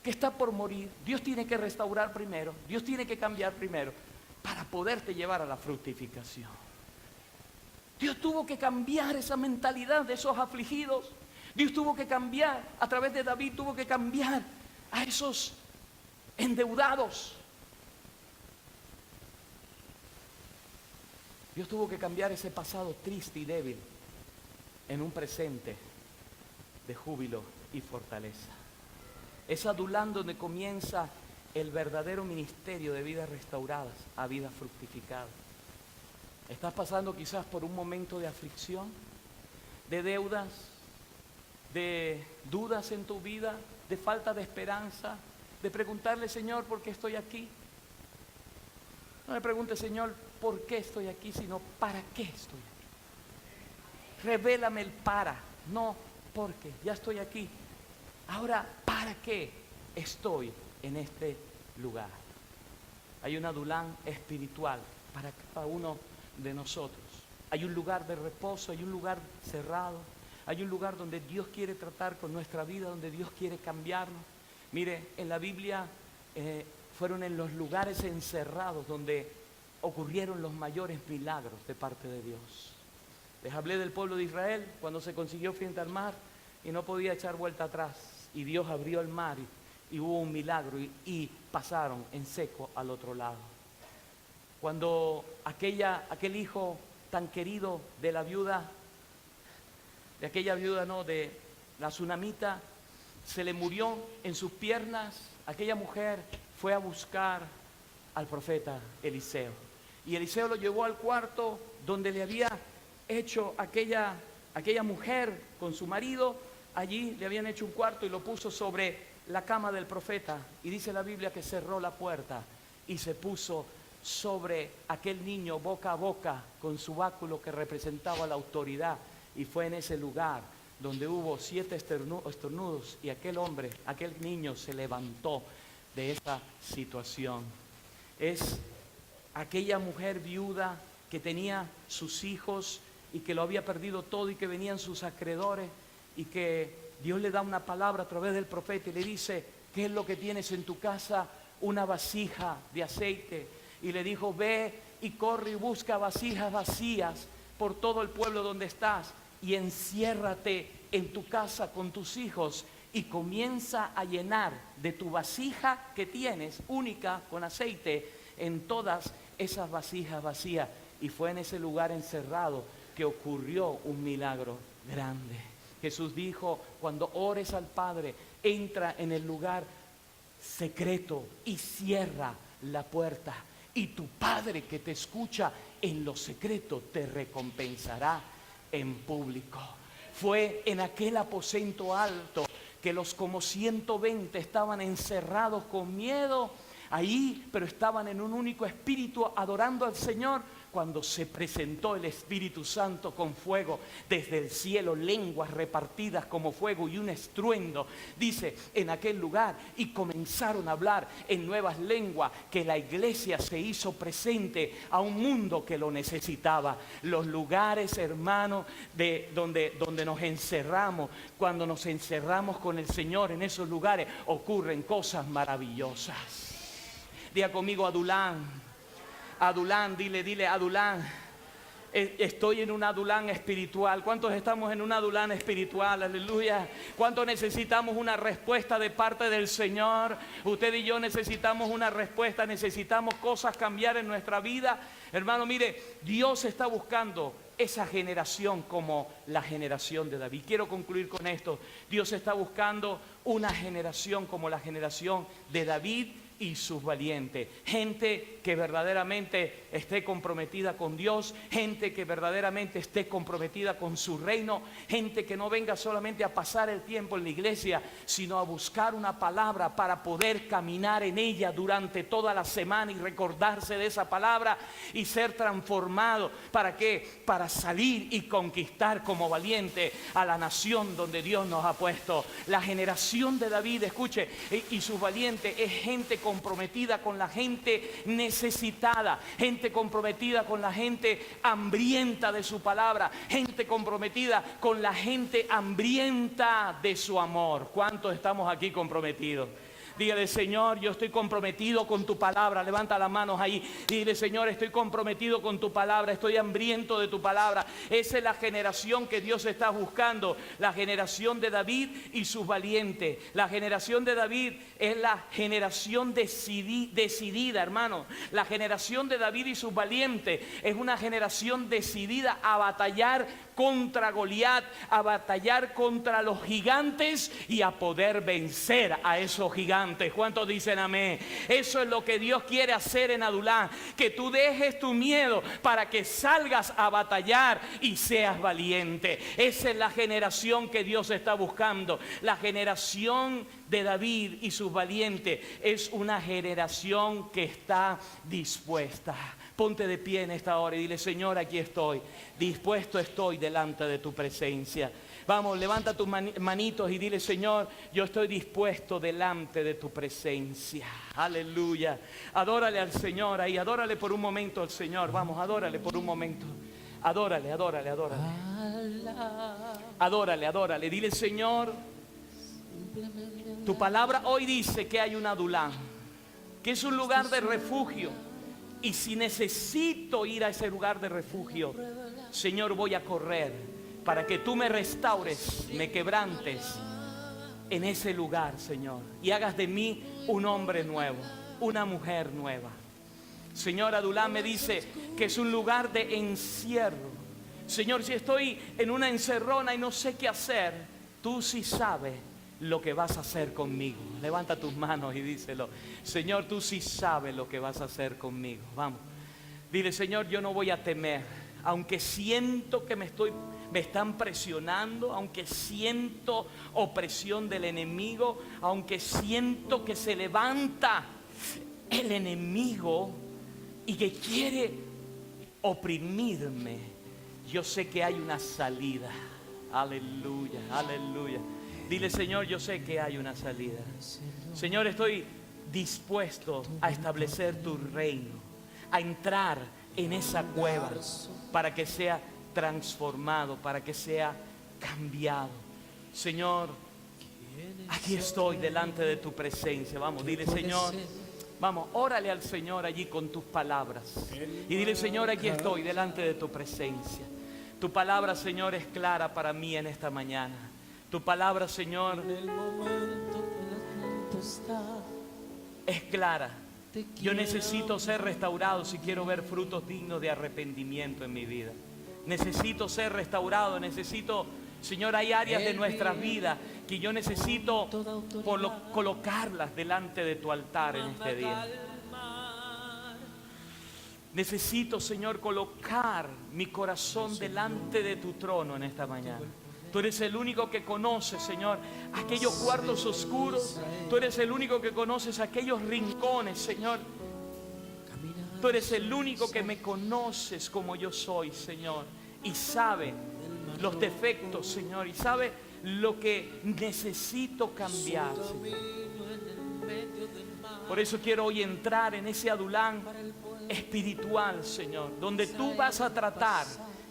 que está por morir? Dios tiene que restaurar primero. Dios tiene que cambiar primero para poderte llevar a la fructificación. Dios tuvo que cambiar esa mentalidad de esos afligidos. Dios tuvo que cambiar, a través de David tuvo que cambiar a esos endeudados. Dios tuvo que cambiar ese pasado triste y débil en un presente de júbilo y fortaleza. Es Adulán donde comienza el verdadero ministerio de vidas restauradas a vidas fructificadas. Estás pasando quizás por un momento de aflicción, de deudas, de dudas en tu vida, de falta de esperanza, de preguntarle, Señor, ¿por qué estoy aquí? No me pregunte, Señor, ¿por qué estoy aquí? Sino, ¿para qué estoy aquí? Revélame el para, no porque, ya estoy aquí. Ahora, ¿para qué estoy en este lugar? hay un Adulán espiritual para cada uno de nosotros. Hay un lugar de reposo, hay un lugar cerrado, hay un lugar donde Dios quiere tratar con nuestra vida, donde Dios quiere cambiarnos. Mire, en la Biblia fueron en los lugares encerrados donde ocurrieron los mayores milagros de parte de Dios. Les hablé del pueblo de Israel cuando se consiguió frente al mar y no podía echar vuelta atrás. Y Dios abrió el mar y hubo un milagro y pasaron en seco al otro lado. Cuando aquel hijo tan querido de la viuda, de aquella viuda, no, de la tsunamita, se le murió en sus piernas, aquella mujer fue a buscar al profeta Eliseo. Y Eliseo lo llevó al cuarto donde le había hecho aquella mujer con su marido. Allí le habían hecho un cuarto y lo puso sobre la cama del profeta. Y dice la Biblia que cerró la puerta y se puso sobre aquel niño boca a boca con su báculo que representaba la autoridad. Y fue en ese lugar donde hubo 7 estornudos y aquel niño se levantó de esa situación. Es aquella mujer viuda que tenía sus hijos y que lo había perdido todo y que venían sus acreedores y que Dios le da una palabra a través del profeta y le dice: ¿qué es lo que tienes en tu casa? Una vasija de aceite. Y le dijo: ve y corre y busca vasijas vacías por todo el pueblo donde estás y enciérrate en tu casa con tus hijos y comienza a llenar de tu vasija que tienes única con aceite en todas esas vasijas vacías. Y fue en ese lugar encerrado que ocurrió un milagro grande. Jesús dijo: cuando ores al Padre, entra en el lugar secreto y cierra la puerta. Y tu Padre que te escucha en lo secreto te recompensará en público. Fue en aquel aposento alto que los como 120 estaban encerrados con miedo ahí, pero estaban en un único espíritu adorando al Señor, cuando se presentó el Espíritu Santo con fuego desde el cielo, lenguas repartidas como fuego y un estruendo, dice, en aquel lugar, y comenzaron a hablar en nuevas lenguas, que la iglesia se hizo presente a un mundo que lo necesitaba. Los lugares, hermanos, donde nos encerramos, cuando nos encerramos con el Señor, en esos lugares ocurren cosas maravillosas. Diga conmigo: Adulán. Adulán, dile Adulán. Estoy en un Adulán espiritual. ¿Cuántos estamos en un Adulán espiritual? Aleluya. ¿Cuántos necesitamos una respuesta de parte del Señor? Usted y yo necesitamos una respuesta, necesitamos cosas cambiar en nuestra vida. Hermano, mire, Dios está buscando esa generación como la generación de David. Quiero concluir con esto. Dios está buscando una generación como la generación de David y sus valientes, gente que verdaderamente esté comprometida con Dios, gente que verdaderamente esté comprometida con su reino, gente que no venga solamente a pasar el tiempo en la iglesia, sino a buscar una palabra para poder caminar en ella durante toda la semana y recordarse de esa palabra y ser transformado. ¿Para qué? Para salir y conquistar como valiente a la nación donde Dios nos ha puesto. La generación de David, escuche, y sus valientes es gente comprometida con la gente necesitada, gente comprometida con la gente hambrienta de su palabra, gente comprometida con la gente hambrienta de su amor. ¿Cuántos estamos aquí comprometidos? Dígale: Señor, yo estoy comprometido con tu palabra. Levanta las manos ahí. Dile: Señor, estoy comprometido con tu palabra. Estoy hambriento de tu palabra. Esa es la generación que Dios está buscando. La generación de David y sus valientes. La generación de David es la generación decidida, hermano. La generación de David y sus valientes es una generación decidida a batallar contra Goliat, a batallar contra los gigantes y a poder vencer a esos gigantes. ¿Cuántos dicen amén? Eso es lo que Dios quiere hacer en Adulán, que tú dejes tu miedo para que salgas a batallar y seas valiente. Esa es la generación que Dios está buscando. La generación de David y sus valientes es una generación que está dispuesta. Ponte de pie en esta hora y dile: Señor, aquí estoy, dispuesto estoy delante de tu presencia. Vamos, levanta tus manitos y dile: Señor, yo estoy dispuesto delante de tu presencia. Aleluya. Adórale al Señor ahí, adórale por un momento al Señor. Vamos, adórale por un momento. Adórale, adórale, adórale. Adórale, adórale. Dile: Señor, tu palabra hoy dice que hay un Adulán, que es un lugar de refugio. Y si necesito ir a ese lugar de refugio, Señor, voy a correr para que tú me restaures, me quebrantes en ese lugar, Señor, y hagas de mí un hombre nuevo, una mujer nueva. Señor, Adulán me dice que es un lugar de encierro. Señor, si estoy en una encerrona y no sé qué hacer, tú sí sabes lo que vas a hacer conmigo. Levanta tus manos y díselo: Señor, tú sí sabes lo que vas a hacer conmigo. Vamos, dile: Señor, yo no voy a temer, aunque siento que me están presionando, aunque siento opresión del enemigo, aunque siento que se levanta el enemigo y que quiere oprimirme, yo sé que hay una salida. Aleluya, aleluya. Dile: Señor, yo sé que hay una salida. Señor, estoy dispuesto a establecer tu reino, a entrar en esa cueva para que sea transformado, para que sea cambiado. Señor, aquí estoy delante de tu presencia. Vamos, dile: Señor, vamos, órale al Señor allí con tus palabras y dile: Señor, aquí estoy delante de tu presencia. Tu palabra, Señor, es clara para mí en esta mañana. Tu palabra, Señor, es clara. Yo necesito ser restaurado si quiero ver frutos dignos de arrepentimiento en mi vida. Necesito ser restaurado, necesito, Señor, hay áreas de nuestras vidas que yo necesito colocarlas delante de tu altar en este día. Necesito, Señor, colocar mi corazón delante de tu trono en esta mañana. Tú eres el único que conoces, Señor, aquellos cuartos oscuros. Tú eres el único que conoces aquellos rincones, Señor. Tú eres el único que me conoces como yo soy, Señor. Y sabe los defectos, Señor. Y sabe lo que necesito cambiar, Señor. Por eso quiero hoy entrar en ese Adulán espiritual, Señor, donde tú vas a tratar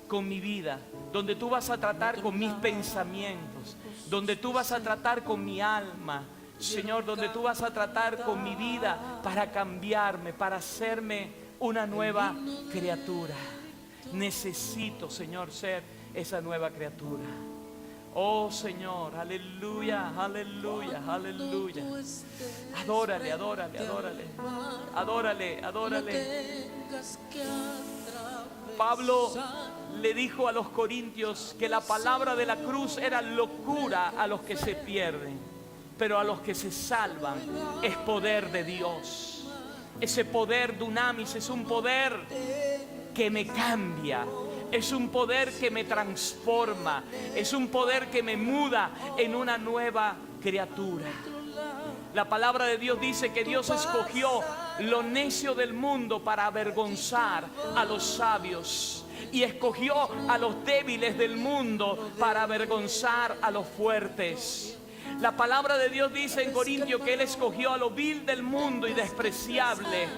con mi vida, donde tú vas a tratar con mis pensamientos, donde tú vas a tratar con mi alma, Señor, donde tú vas a tratar con mi vida para cambiarme, para hacerme una nueva criatura. Necesito, Señor, ser esa nueva criatura. Oh, Señor, aleluya, aleluya, aleluya. Adórale, adórale, adórale. Adórale, adórale. Pablo le dijo a los corintios que la palabra de la cruz era locura a los que se pierden, pero a los que se salvan es poder de Dios. Ese poder dunamis es un poder que me cambia, es un poder que me transforma, es un poder que me muda en una nueva criatura. La palabra de Dios dice que Dios escogió lo necio del mundo para avergonzar a los sabios, y escogió a los débiles del mundo para avergonzar a los fuertes. La palabra de Dios dice en Corintios que Él escogió a lo vil del mundo y despreciable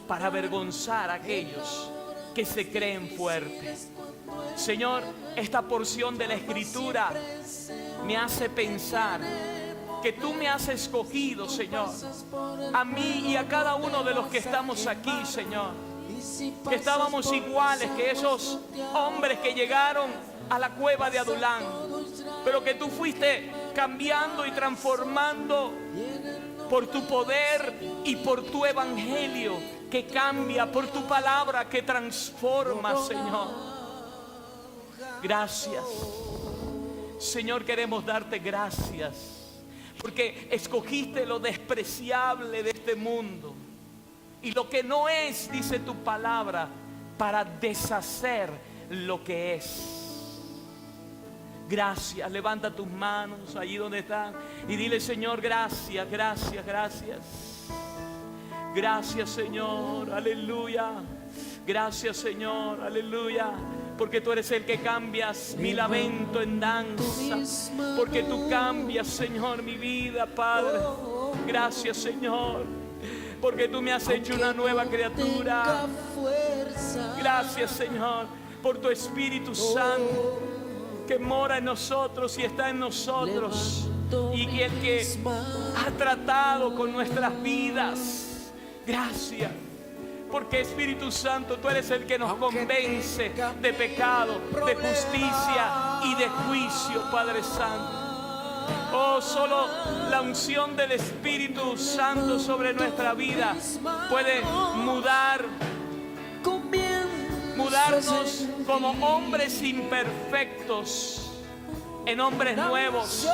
para avergonzar a aquellos que se creen fuertes. Señor, esta porción de la Escritura me hace pensar que tú me has escogido, Señor, a mí y a cada uno de los que estamos aquí, Señor, que estábamos iguales que esos hombres que llegaron a la cueva de Adulán, pero que tú fuiste cambiando y transformando por tu poder y por tu evangelio que cambia, por tu palabra que transforma, Señor. Gracias, Señor, queremos darte gracias porque escogiste lo despreciable de este mundo y lo que no es, dice tu palabra, para deshacer lo que es. Gracias. Levanta tus manos allí donde están y dile: Señor, gracias, gracias, gracias. Gracias, Señor, aleluya. Gracias, Señor, aleluya. Porque tú eres el que cambias mi lamento en danza. Porque tú cambias, Señor, mi vida, Padre. Gracias, Señor. Porque tú me has hecho una nueva criatura. Gracias, Señor, por tu Espíritu Santo que mora en nosotros y está en nosotros. Y que ha tratado con nuestras vidas. Gracias. Porque Espíritu Santo, tú eres el que nos convence de pecado, de justicia y de juicio, Padre Santo. Oh, solo la unción del Espíritu Santo sobre nuestra vida puede mudarnos como hombres imperfectos en hombres nuevos.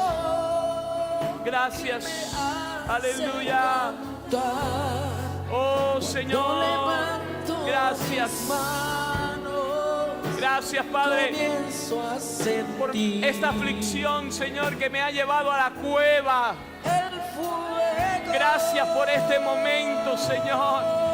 Gracias, aleluya. Oh, Señor, gracias. Gracias, Padre, por esta aflicción, Señor, que me ha llevado a la cueva. Gracias por este momento, Señor.